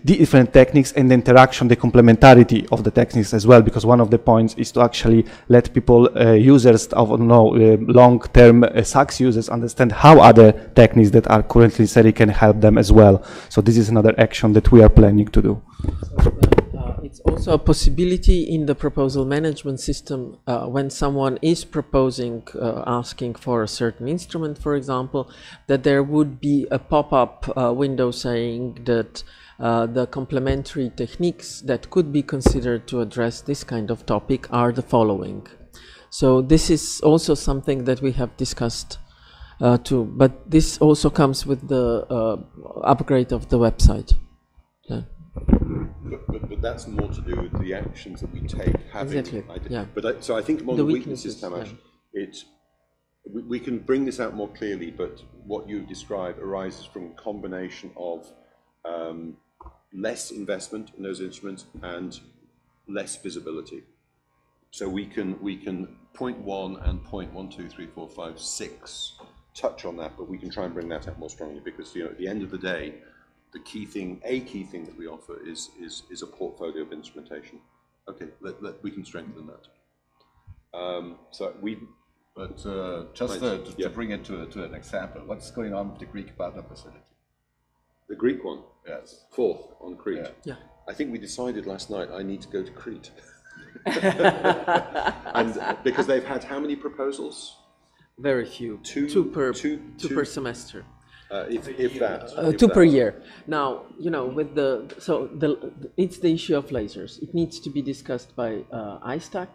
different techniques and the interaction, the complementarity of the techniques as well, because one of the points is to actually let people, users of long-term SACS users understand how other techniques that are currently in Ceric can help them as well. So this is another action that we are planning to do. It's also a possibility in the proposal management system when someone is proposing, asking for a certain instrument, for example, that there would be a pop-up window saying that the complementary techniques that could be considered to address this kind of topic are the following. So this is also something that we have discussed too, but this also comes with the upgrade of the website. Yeah. But that's more to do with the actions that we take. Exactly. So I think among the weaknesses, Tamas, we can bring this out more clearly. But what you describe arises from a combination of less investment in those instruments and less visibility. So we can point 1 and point 1, 2, 3, 4, 5, 6 touch on that, but we can try and bring that out more strongly because at the end of the day, a key thing that we offer is a portfolio of instrumentation. Okay, we can strengthen that. To bring it to an example, what's going on with the Greek partner facility? The Greek one? Yes. 4th on Crete. Yeah. I think we decided last night I need to go to Crete. And because they've had how many proposals? Very few. Two per semester. If that. 2 per year. Now, with it's the issue of lasers. It needs to be discussed by ISTAC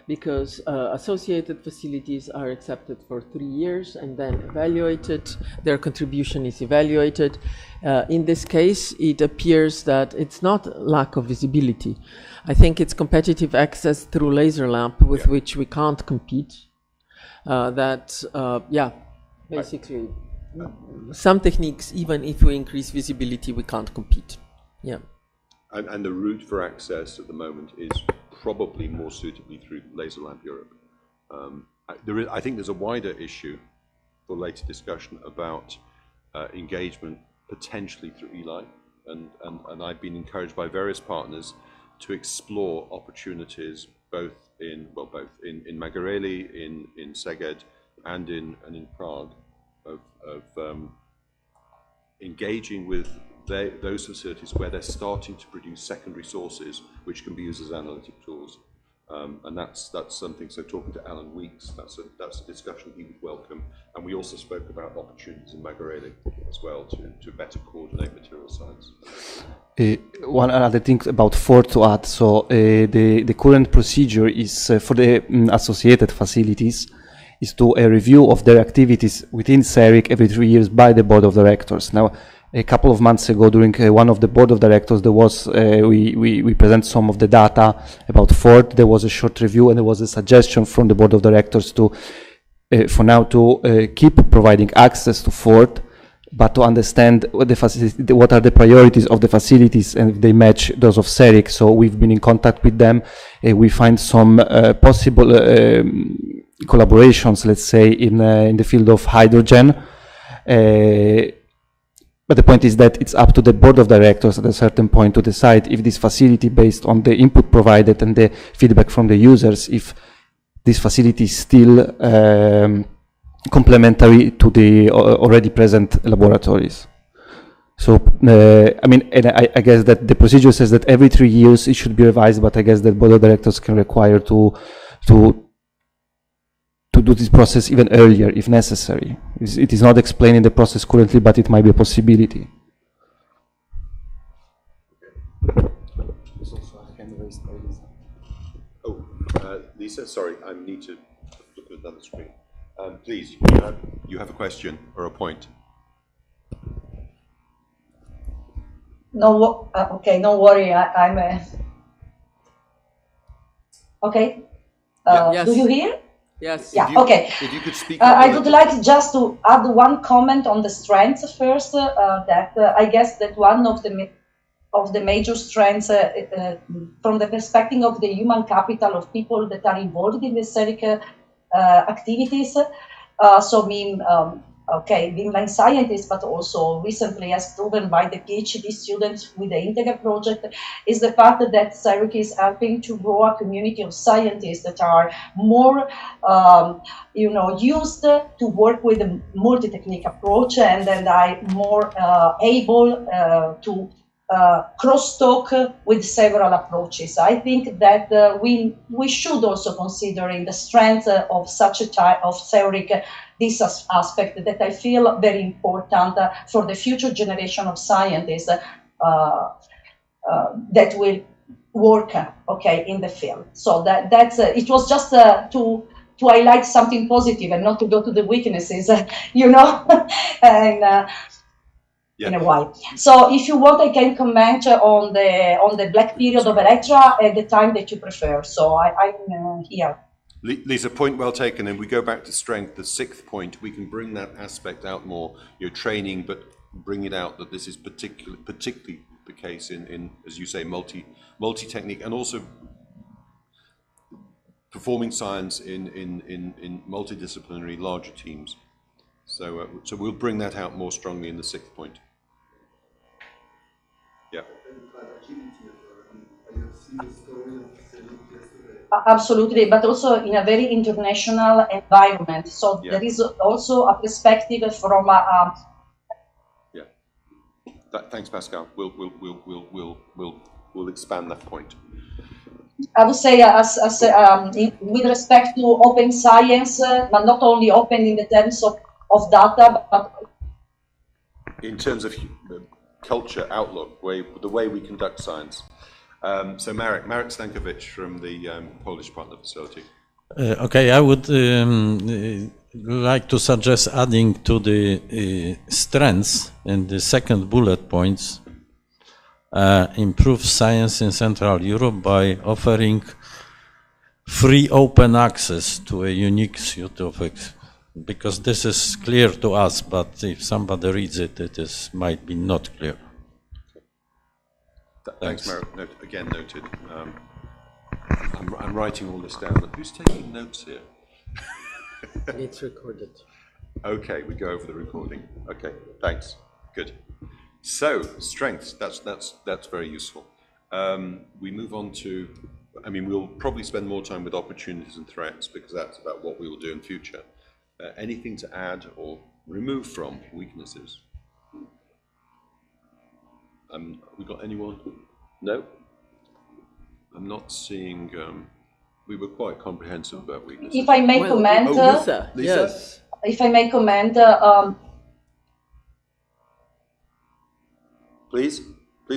because associated facilities are accepted for 3 years and then evaluated. Their contribution is evaluated. In this case, it appears that it's not lack of visibility. I think it's competitive access through laser lamp with which we can't compete. Basically. Some techniques, even if we increase visibility, we can't compete. Yeah. And the route for access at the moment is probably more suitably through Laser Lamp Europe. I think there's a wider issue for later discussion about engagement potentially through ELI, and I've been encouraged by various partners to explore opportunities both in Magareli, in Szeged, and in Prague. Of engaging with those facilities where they're starting to produce secondary sources which can be used as analytic tools, and that's something. So talking to Alan Weeks, that's a discussion he would welcome. And we also spoke about opportunities in Magareli as well to better coordinate material science. One other thing about 4 to add. So the current procedure is for the associated facilities. Is to a review of their activities within Ceric every 3 years by the board of directors. Now, a couple of months ago, during one of the board of directors, there was we present some of the data about Ford. There was a short review, and there was a suggestion from the board of directors to for now to keep providing access to Fort, but to understand what are the priorities of the facilities and if they match those of Ceric. So we've been in contact with them. We find some possible collaborations, let's say, in the field of hydrogen. But the point is that it's up to the board of directors at a certain point to decide if this facility, based on the input provided and the feedback from the users, if this facility is still complementary to the already present laboratories. So, I mean, and I guess that the procedure says that every 3 years it should be revised, but I guess that board of directors can require to do this process even earlier if necessary. It is not explained in the process currently, but it might be a possibility. Oh, Lisa, sorry, I need to look at another screen. Please, you have a question or a point? No, okay, don't worry. I'm. Okay. Yes. Do you hear? Yes. Yeah. Okay. If you could speak. I would like just to add one comment on the strengths first. That I guess that one of the major strengths from the perspective of the human capital of people that are involved in the Ceric activities. Okay, beamline scientists, but also recently as proven by the PhD students with the Integra project, is the fact that Ceric is helping to grow a community of scientists that are more, used to work with a multi-technique approach, and then are more able to crosstalk with several approaches. I think that we should also consider in the strength of such a type of Ceric this aspect that I feel very important for the future generation of scientists that will work in the field. So that's it was just to highlight something positive and not to go to the weaknesses, and in a while. So if you want, I can comment on the black period of Electra at the time that you prefer. So I'm here. Lisa, point well taken. And we go back to strength, the sixth point. We can bring that aspect out more. Your training, but bring it out that this is particularly the case in as you say, multi-technique, and also performing science in multidisciplinary larger teams. So we'll bring that out more strongly in the sixth point. Yeah. Absolutely, but also in a very international environment. So there is also a perspective from. Thanks, Pascal. We'll expand that point. I would say, with respect to open science, but not only open in the terms of data, but in terms of culture, outlook, the way we conduct science. So Marek Stankovic from the Polish partner facility. Okay, I would like to suggest adding to the strengths in the second bullet points, improve science in Central Europe by offering free open access to a unique suite of because this is clear to us, but if somebody reads it, it might be not clear. Thanks, Marek. Again noted. I'm writing all this down. Who's taking notes here? It's recorded. Okay, we go over the recording. Okay, thanks. Good. So strengths. That's very useful. We move on to. I mean, we'll probably spend more time with opportunities and threats because that's about what we will do in future. Anything to add or remove from weaknesses? We got anyone? No? I'm not seeing, we were quite comprehensive about weaknesses. If I may comment, Lisa. Yes. If I may comment, please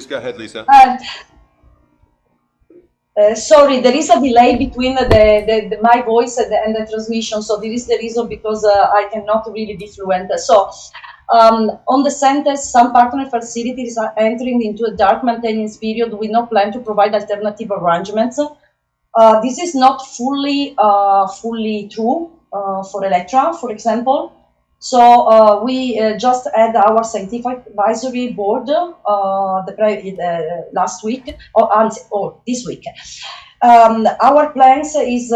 go ahead, Lisa. Sorry, there is a delay between my voice and the transmission, so this is the reason because I cannot really be fluent. So, on the sentence, some partner facilities are entering into a dark maintenance period with no plan to provide alternative arrangements. This is not fully true. for Electra, for example. So we just had our scientific advisory board last week or this week. Our plans is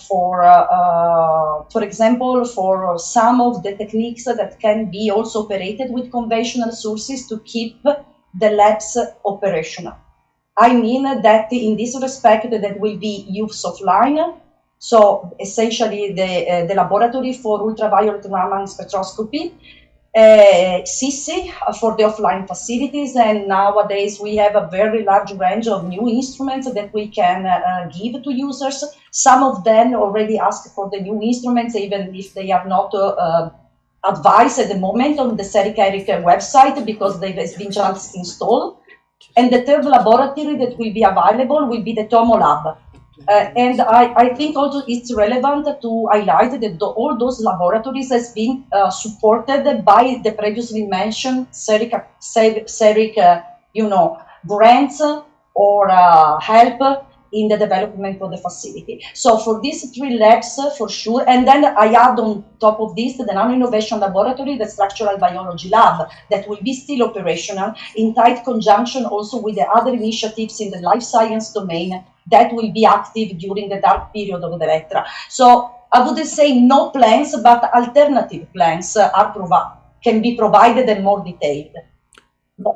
for example, for some of the techniques that can be also operated with conventional sources to keep the labs operational. I mean that in this respect that will be use offline. So essentially the laboratory for ultraviolet Raman spectroscopy, CC for the offline facilities, and nowadays we have a very large range of new instruments that we can give to users. Some of them already ask for the new instruments, even if they are not advised at the moment on the Ceric website, because they've been just installed. And the third laboratory that will be available will be the Tomo Lab. And I think also it's relevant to highlight that all those laboratories has been supported by the previously mentioned Ceric grants or help in the development of the facility. So for these 3 labs, for sure, and then I add on top of this the Nano Innovation Laboratory, the Structural Biology Lab, that will be still operational in tight conjunction also with the other initiatives in the life science domain that will be active during the dark period of the Electra. So I wouldn't say no plans, but alternative plans can be provided and more detailed.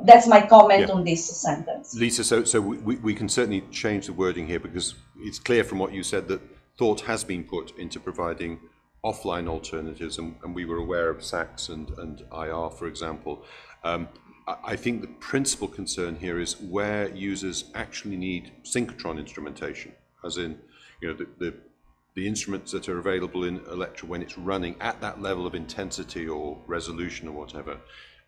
That's my comment on this sentence. Lisa, so we can certainly change the wording here, because it's clear from what you said that thought has been put into providing offline alternatives, and we were aware of SACS and IR, for example. I think the principal concern here is where users actually need synchrotron instrumentation, as in, the instruments that are available in Electra when it's running at that level of intensity or resolution or whatever.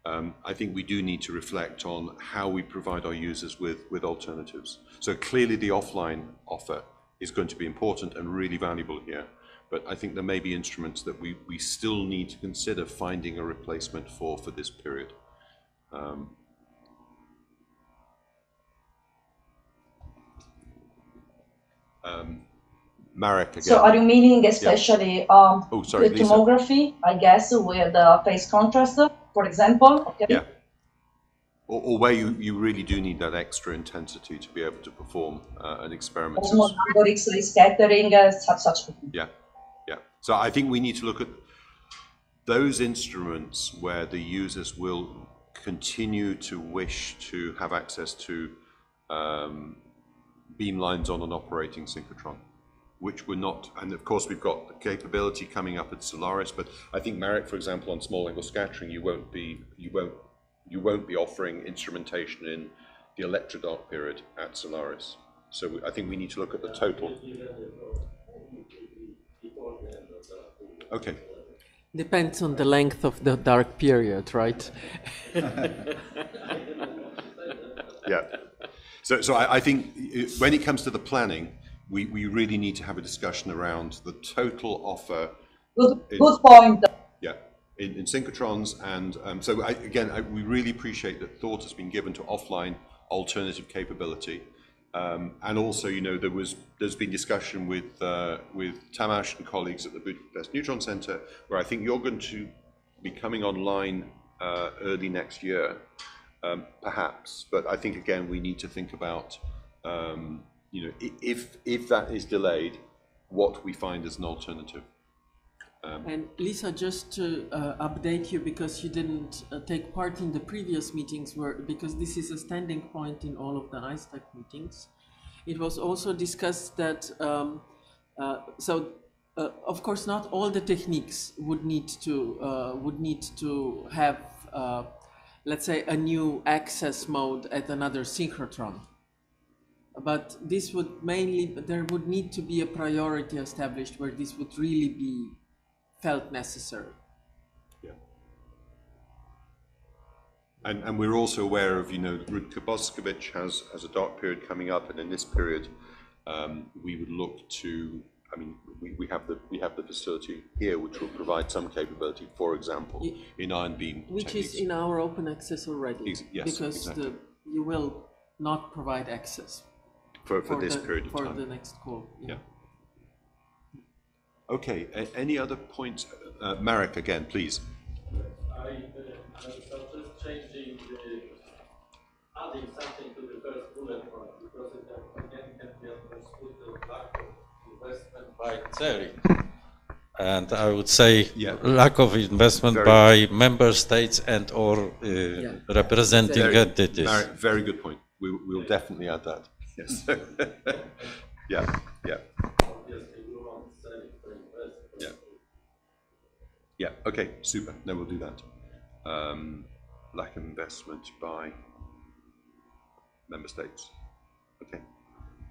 I think we do need to reflect on how we provide our users with alternatives. So clearly the offline offer is going to be important and really valuable here. But I think there may be instruments that we still need to consider finding a replacement for this period. Marek again. So are you meaning especially the tomography, I guess, with phase contrast, for example? Okay. Yeah. Or where you really do need that extra intensity to be able to perform an experiment. X-ray scattering, such. Yeah, yeah. So I think we need to look at those instruments where the users will continue to wish to have access to beam lines on an operating synchrotron, which we're not. And of course, we've got the capability coming up at Solaris. But I think Marek, for example, on small angle scattering, you won't be offering instrumentation in the Electra dark period at Solaris. So I think we need to look at the total. Okay. Depends on the length of the dark period, right? Yeah. So I think when it comes to the planning, we really need to have a discussion around the total offer. Good point. Yeah, in synchrotrons, and so we really appreciate that thought has been given to offline alternative capability, and also there's been discussion with Tamas and colleagues at the Budapest Neutron Center, where I think you're going to be coming online early next year, perhaps. But I think again we need to think about if that is delayed, what we find as an alternative. And Lisa, just to update you, because you didn't take part in the previous meetings, because this is a standing point in all of the ISTAC meetings, it was also discussed that, of course, not all the techniques would need to have, let's say, a new access mode at another synchrotron. But this would there would need to be a priority established where this would really be felt necessary. Yeah. And we're also aware of, Rudka Boskovic has a dark period coming up, and in this period, we would look to. We have the facility here, which will provide some capability, for example, in ion beam which techniques. is in our open access already. Yes, because exactly. You will not provide access for this period of time. For the next call. Yeah. Okay, any other points? Marek, again, please. I was just changing adding something to the first bullet point because it again can be understood the lack of investment by Ceric. And I would say lack of investment by member states and or representing entities. Very good point. We'll definitely add that. Yes. Yeah. Yeah. Okay. Super. No, we'll do that. Lack of investment by member states. Okay.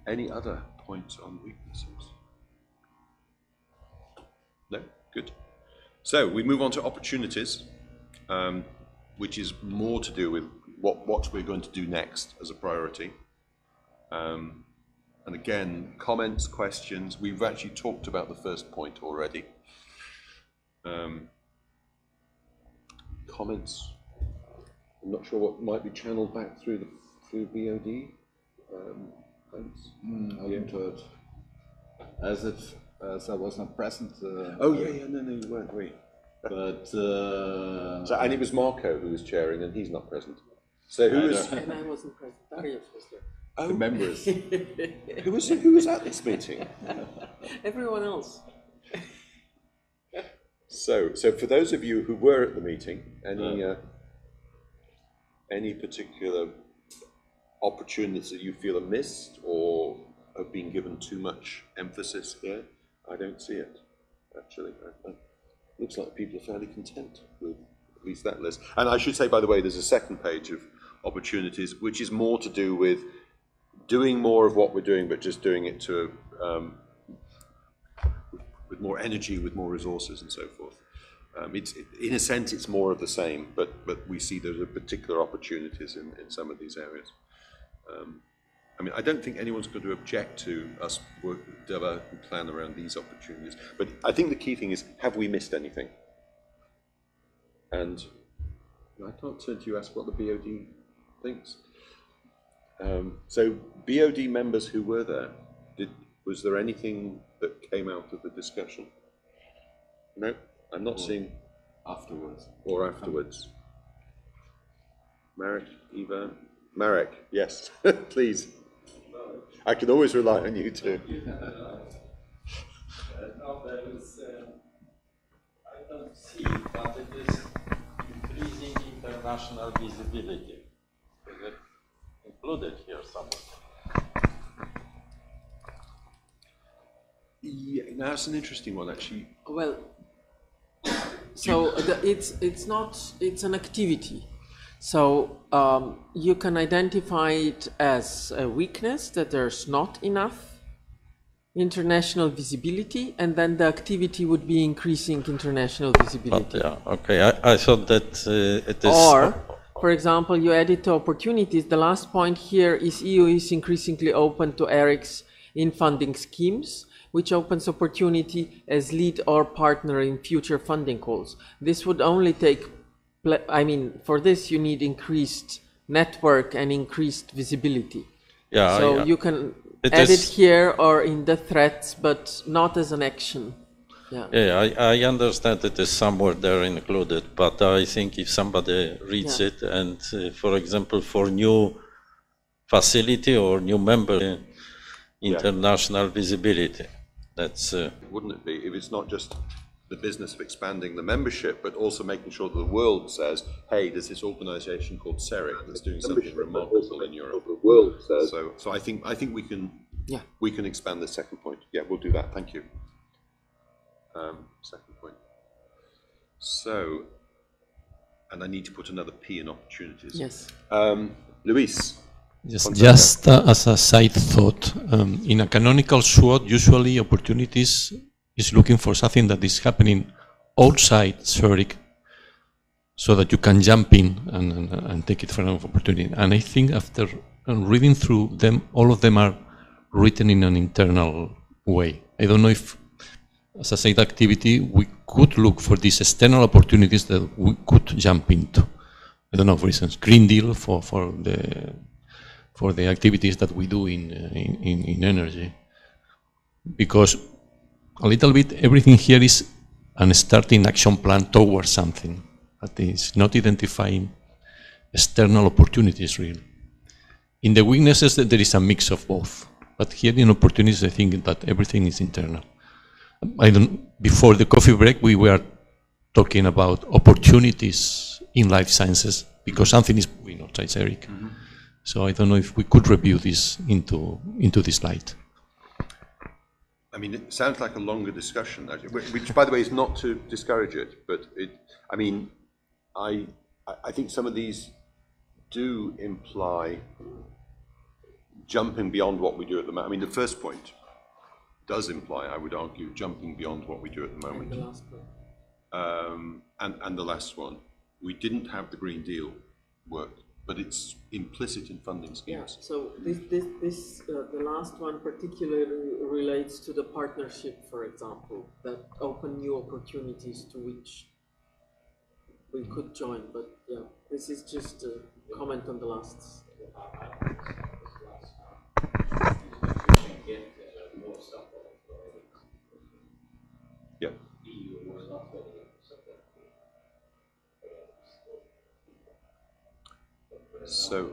Any other points on weaknesses? No? Good. So we move on to opportunities, which is more to do with what we're going to do next as a priority. And again, comments, questions. We've actually talked about the first point already. Comments. I'm not sure what might be channeled back through BOD. I haven't heard. As I was not present. No, you weren't. But and it was Marco who was chairing, and he's not present. So who was? And I wasn't present. Darius was there. Oh, the members. Who was at this meeting? Everyone else. So for those of you who were at the meeting, any particular opportunities that you feel are missed or have been given too much emphasis here? I don't see it, actually. Looks like people are fairly content with at least that list. And I should say, by the way, there's a second page of opportunities, which is more to do with doing more of what we're doing, but just doing it to with more energy, with more resources, and so forth. In a sense, it's more of the same, but we see there are particular opportunities in some of these areas. I mean, I don't think anyone's going to object to us develop and plan around these opportunities. But I think the key thing is, have we missed anything? And I can't turn to you, ask what the BOD thinks. So BOD members who were there, was there anything that came out of the discussion? No, I'm not seeing afterwards. Or afterwards. Marek, Eva? Marek, yes, please. I can always rely on you too. No, there is, I don't see it, but it is increasing international visibility. Is it included here somewhere? Yeah, that's an interesting one, actually. Well, so it's an activity. So you can identify it as a weakness, that there's not enough international visibility, and then the activity would be increasing international visibility. But, yeah, okay, I thought that it is... Or, for example, you added to opportunities. The last point here is EU is increasingly open to ERIC's in funding schemes, which opens opportunity as lead or partner in future funding calls. This would only take, I mean, for this you need increased network and increased visibility. Yeah, so you can add it here or in the threats, but not as an action. Yeah, I understand it is somewhere there included, but I think if somebody reads it and, for example, for new facility or new member, international visibility, that's... Wouldn't it be, if it's not just the business of expanding the membership, but also making sure that the world says, hey, there's this organization called Ceric that's doing something remarkable in Europe. The world says. So I think we can expand the second point. Yeah, we'll do that. Thank you. Second point. So, and I need to put another P in opportunities. Yes. Luis. Yes, just as a side thought, in a canonical SWOT, usually opportunities is looking for something that is happening outside Ceric, so that you can jump in and take it for an opportunity. And I think after reading through them, all of them are written in an internal way. I don't know if, as a side activity, we could look for these external opportunities that we could jump into. I don't know, for instance, Green Deal for the activities that we do in energy, because a little bit, everything here is a starting action plan towards something, but it's not identifying external opportunities really. In the weaknesses, there is a mix of both, but here in opportunities, I think that everything is internal. Before the coffee break, we were talking about opportunities in life sciences because something is moving outside Ceric. So I don't know if we could review this into this light. I mean, it sounds like a longer discussion, which, by the way, is not to discourage it, but I mean, I think some of these do imply jumping beyond what we do at the moment. I mean, the first point does imply, I would argue, jumping beyond what we do at the moment. And the last one. And the last one, we didn't have the Green Deal work, but it's implicit in funding schemes. Yeah, so the last one particularly relates to the partnership, for example, that open new opportunities to which we could join. But yeah, this is just a comment on the last. Yeah. So.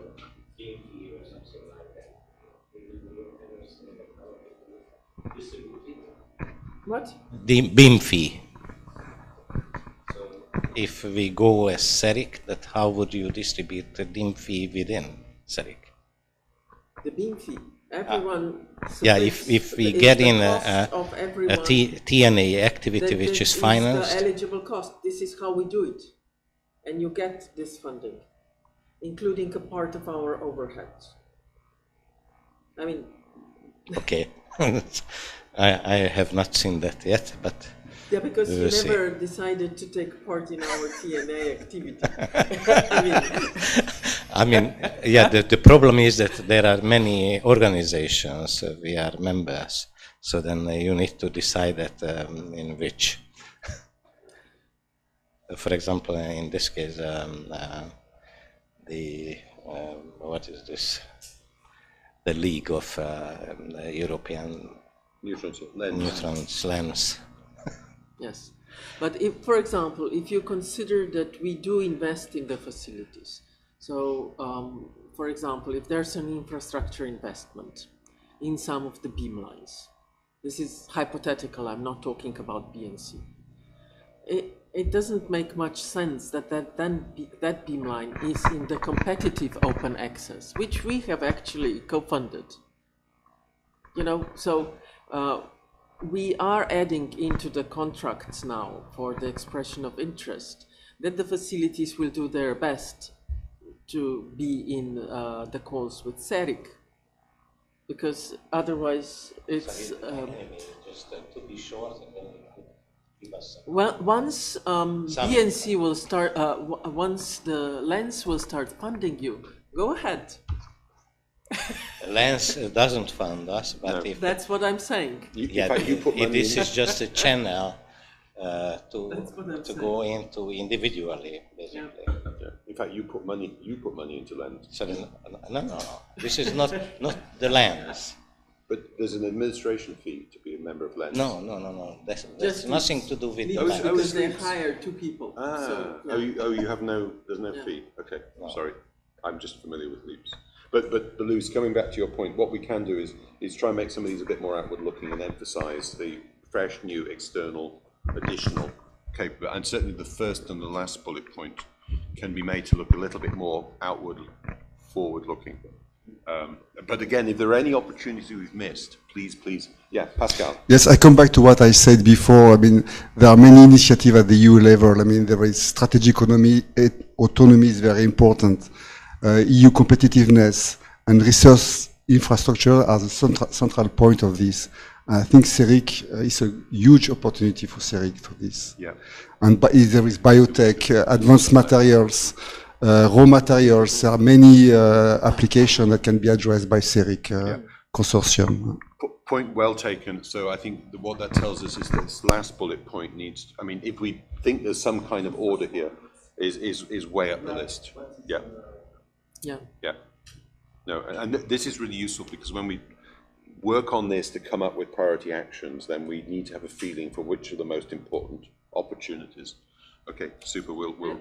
What? The BIM fee. If we go as Ceric, that how would you distribute the BIM fee within Ceric? The BIM fee. Everyone. Yeah, if we get in a TNA activity which is financed. The eligible cost. This is how we do it, and you get this funding, including a part of our overheads. I mean. Okay, I have not seen that yet, but. Yeah, because you never decided to take part in our TNA activity. I mean, yeah, the problem is that there are many organizations, we are members, so then you need to decide that in which. For example, in this case, what is this? The League of European Neutrons Lens. Yes, but if, for example, if you consider that we do invest in the facilities, so for example, if there's an infrastructure investment in some of the beam lines, this is hypothetical, I'm not talking about BNC. It doesn't make much sense that that beam line is in the competitive open access, which we have actually co-funded. You know, so we are adding into the contracts now for the expression of interest that the facilities will do their best to be in the calls with Ceric, because otherwise it's just to be short and then give us well, once BNC will start, once the Lens will start funding you, go ahead. Lens doesn't fund us, but if that's what I'm saying. This is just a channel to go into individually, basically. Yeah. In fact, you put money into Lens. So no. This is not the Lens. But there's an administration fee to be a member of Lens. No. That's nothing to do with Lens. Because they hire two people. So, you have there's no fee. Okay, no. Sorry. I'm just familiar with LEAPS. But Luce, coming back to your point, what we can do is try and make some of these a bit more outward looking and emphasize the fresh, new, external, additional capability. And certainly the first and the last bullet point can be made to look a little bit more outward, forward looking. But again, if there are any opportunities we've missed, please. Yeah, Pascal. Yes, I come back to what I said before. I mean, there are many initiatives at the EU level. I mean, there is strategic autonomy is very important. EU competitiveness and research infrastructure are the central point of this. I think Ceric is a huge opportunity for Ceric for this. Yeah. And there is biotech, advanced materials, raw materials. There are many applications that can be addressed by Ceric consortium. Point well taken. So I think what that tells us is that this last bullet point needs, I mean, if we think there's some kind of order here, is way up the list. Yeah. Yeah. Yeah. No, and this is really useful because when work on this to come up with priority actions, then we need to have a feeling for which are the most important opportunities. Okay, super.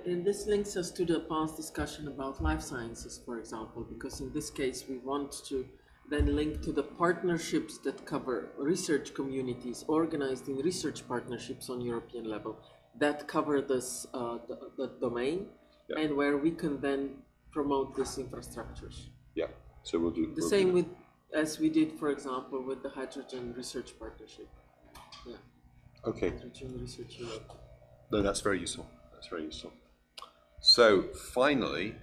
And this links us to the past discussion about life sciences, for example, because in this case we want to then link to the partnerships that cover research communities organized in research partnerships on European level that cover this the domain, and where we can then promote these infrastructures. Yeah. So we'll do the same with as we did, for example, with the hydrogen research partnership. Yeah. Okay. Hydrogen research Europe. No, that's very useful. That's very useful. So finally,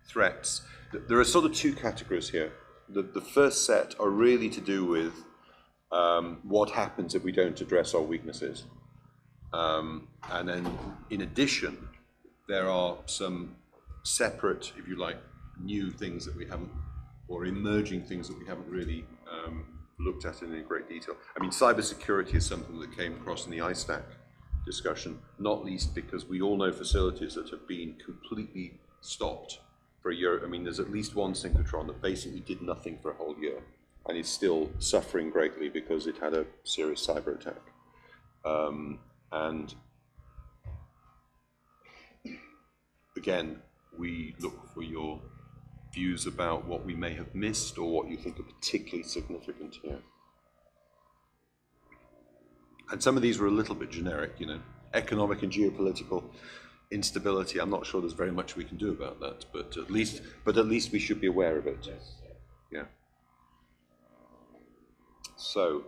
threats. There are sort of two categories here. The first set are really to do with what happens if we don't address our weaknesses. And then in addition, there are some separate, if you like, new things that we haven't, or emerging things that we haven't really looked at in any great detail. I mean, cybersecurity is something that came across in the ISTAC discussion, not least because we all know facilities that have been completely stopped for a year. I mean, there's at least one synchrotron that basically did nothing for a whole year and is still suffering greatly because it had a serious cyber attack. And again, we look for your views about what we may have missed or what you think are particularly significant here. And some of these were a little bit generic, you know, economic and geopolitical instability. I'm not sure there's very much we can do about that, but at least we should be aware of it. Yeah. So.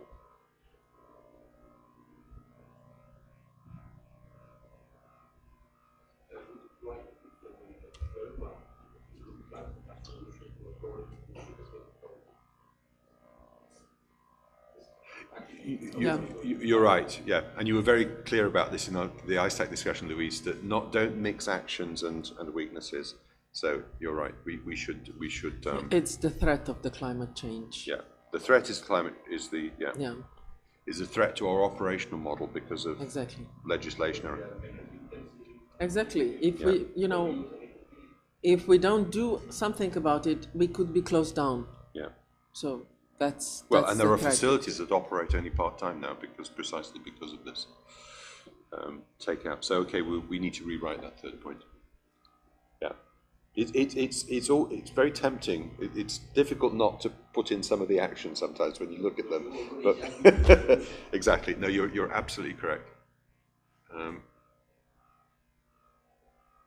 You're right, yeah, and you were very clear about this in the ISTAC discussion, Luis, that don't mix actions and weaknesses. So you're right. We should. It's the threat of the climate change. Yeah, the threat is is a threat to our operational model because of legislation. Exactly. If we, if we don't do something about it, we could be closed down. Yeah. So. That's and there are facilities that operate only part-time now precisely because of this takeout. So okay, we need to rewrite that third point. Yeah, it's very tempting. It's difficult not to put in some of the actions sometimes when you look at them. But exactly, no, you're absolutely correct.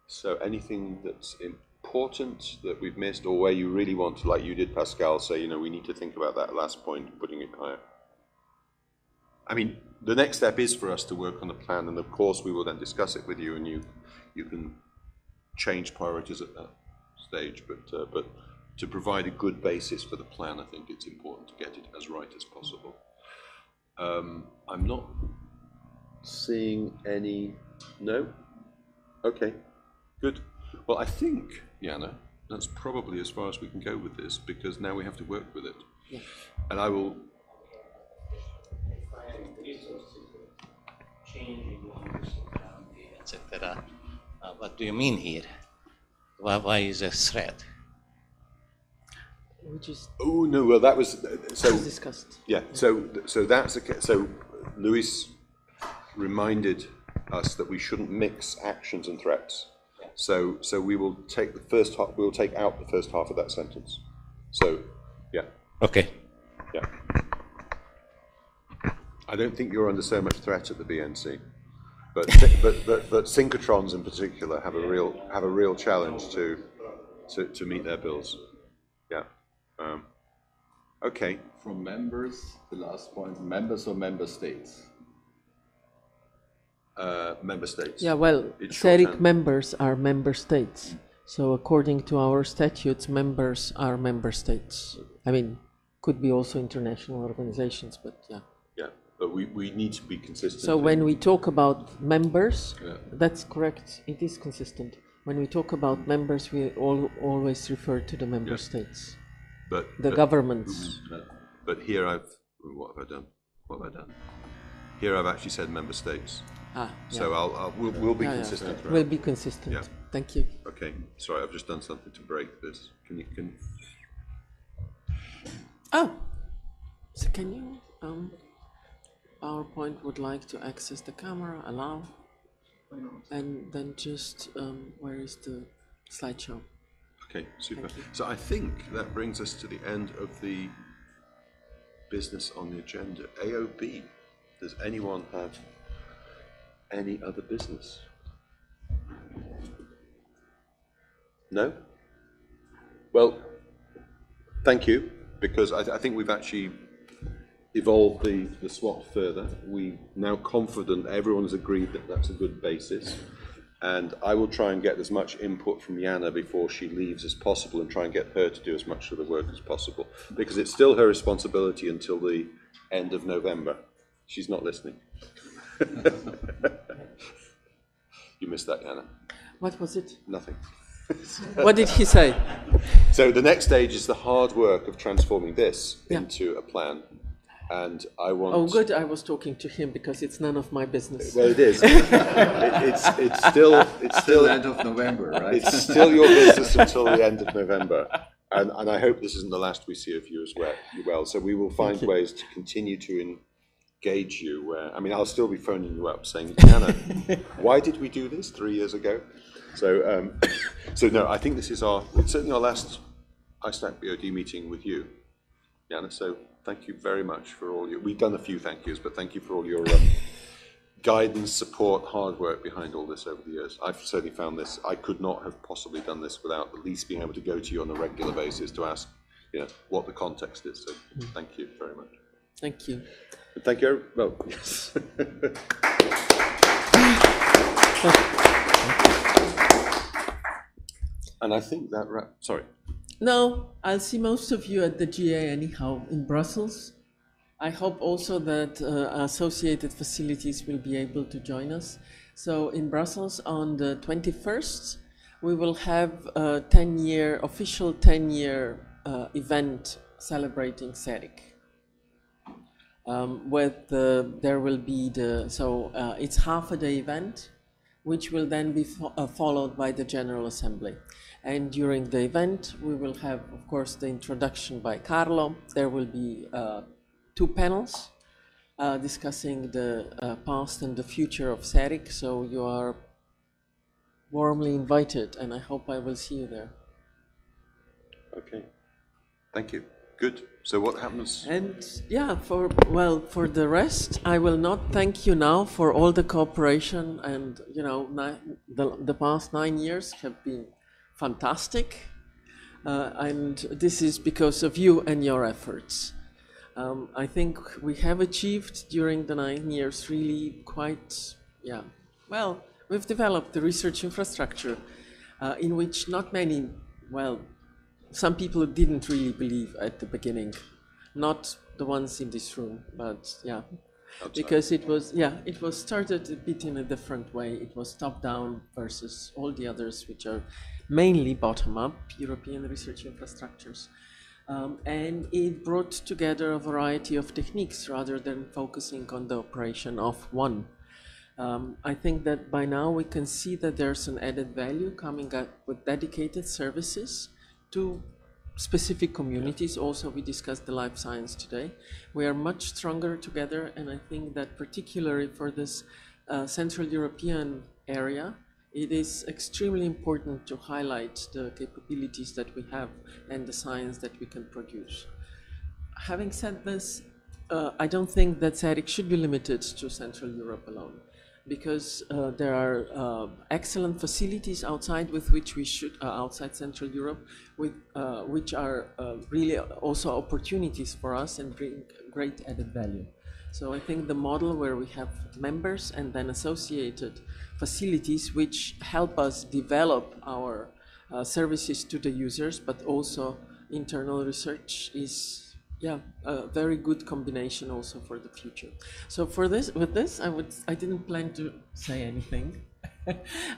So anything that's important that we've missed, or where you really want to, like you did, Pascal, say, we need to think about that last point, putting it higher. I mean, the next step is for us to work on the plan, and of course we will then discuss it with you, and you can change priorities at that stage. But to provide a good basis for the plan, I think it's important to get it as right as possible. I'm not seeing any. No. Okay. Good. Well, I think, Jana, that's probably as far as we can go with this, because now we have to work with it. Yeah. And I will. Changing etc. What do you mean here? Why is a threat? Oh no! Well, that was so. Discussed. Yeah. So that's so. Luis reminded us that we shouldn't mix actions and threats. So we will take the first half. We will take out the first half of that sentence. So, yeah. Okay. Yeah. I don't think you're under so much threat at the BNC, but synchrotrons in particular have a real challenge to meet their bills. Yeah. Okay. From members, the last point: members or member states. Member states. Yeah, well, Ceric members are member states. So according to our statutes, members are member states. I mean, could be also international organizations, but yeah. Yeah, but we need to be consistent. So when we talk about members, that's correct, it is consistent. When we talk about members, we always refer to the member states. But governments. But here what have I done? Here I've actually said member states. So we'll be consistent. Right. We'll be consistent. Yeah. Thank you. Okay. Sorry, I've just done something to break this. Can you? So can you, PowerPoint would like to access the camera, allow, and then just, where is the slideshow? Okay, super. So I think that brings us to the end of the business on the agenda. AOB, does anyone have any other business? No? Well, thank you, because I think we've actually evolved the SWOT further. We're now confident everyone's agreed that that's a good basis. And I will try and get as much input from Jana before she leaves as possible and try and get her to do as much of the work as possible, because it's still her responsibility until the end of November. She's not listening. You missed that, Jana. What was it? Nothing. What did he say? So the next stage is the hard work of transforming this into a plan. And I want... Oh, good, I was talking to him because it's none of my business. Well, it is. It's still the end of November, right? It's still your business until the end of November. And I hope this isn't the last we see of you as well. So we will find ways to continue to engage you. I mean, I'll still be phoning you up saying, Jana, why did we do this 3 years ago? So, so no, I think this is it's certainly our last ISTAC BOD meeting with you, Jana. So thank you very much for all we've done a few thank yous, but thank you for all your guidance, support, hard work behind all this over the years. I've certainly found this, I could not have possibly done this without at least being able to go to you on a regular basis to ask, what the context is. So thank you very much. Thank you. And thank you. Well, yes. And I think that sorry. No, I'll see most of you at the GA anyhow in Brussels. I hope also that associated facilities will be able to join us. So in Brussels on the 21st, we will have a official 10-year event celebrating Ceric. There will be it's half a day event, which will then be followed by the General Assembly. And during the event, we will have, of course, the introduction by Carlo. There will be 2 panels discussing the past and the future of Ceric. So you are warmly invited, and I hope I will see you there. Okay. Thank you. Good. So what happens? And yeah, for the rest, I will not thank you now for all the cooperation, and the past 9 years have been fantastic, and this is because of you and your efforts. I think we have achieved during the 9 years really quite, we've developed the research infrastructure in which not many, some people didn't really believe at the beginning, not the ones in this room, but yeah. Outside. Because it was started a bit in a different way. It was top-down versus all the others, which are mainly bottom-up European research infrastructures. And it brought together a variety of techniques rather than focusing on the operation of one. I think that by now we can see that there's an added value coming up with dedicated services to specific communities. Also, we discussed the life science today. We are much stronger together, and I think that particularly for this Central European area, it is extremely important to highlight the capabilities that we have and the science that we can produce. Having said this, I don't think that Ceric should be limited to Central Europe alone, because there are excellent facilities outside outside Central Europe, which are really also opportunities for us and bring great added value. So I think the model where we have members and then associated facilities which help us develop our services to the users, but also internal research is a very good combination also for the future. So with this, I didn't plan to say anything.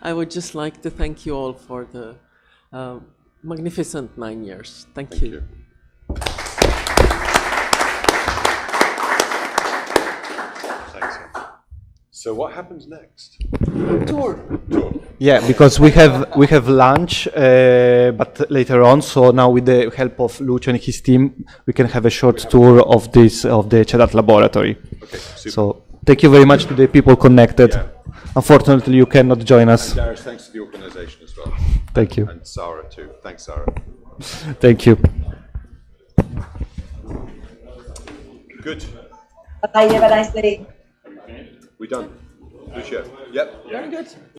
I would just like to thank you all for the magnificent 9 years. Thank you. Thanks. So what happens next? Tour. Yeah, because we have lunch, but later on. So now, with the help of Lucio and his team, we can have a short tour of the Ceric laboratory. Okay, super. So thank you very much to the people connected. Yeah. Unfortunately, you cannot join us. And Darius, thanks to the organisation as well. Thank you. And Sarah too. Thanks, Sarah. Thank you. Good. Bye. Have a nice day. We done. Lucio. Yep. Very good.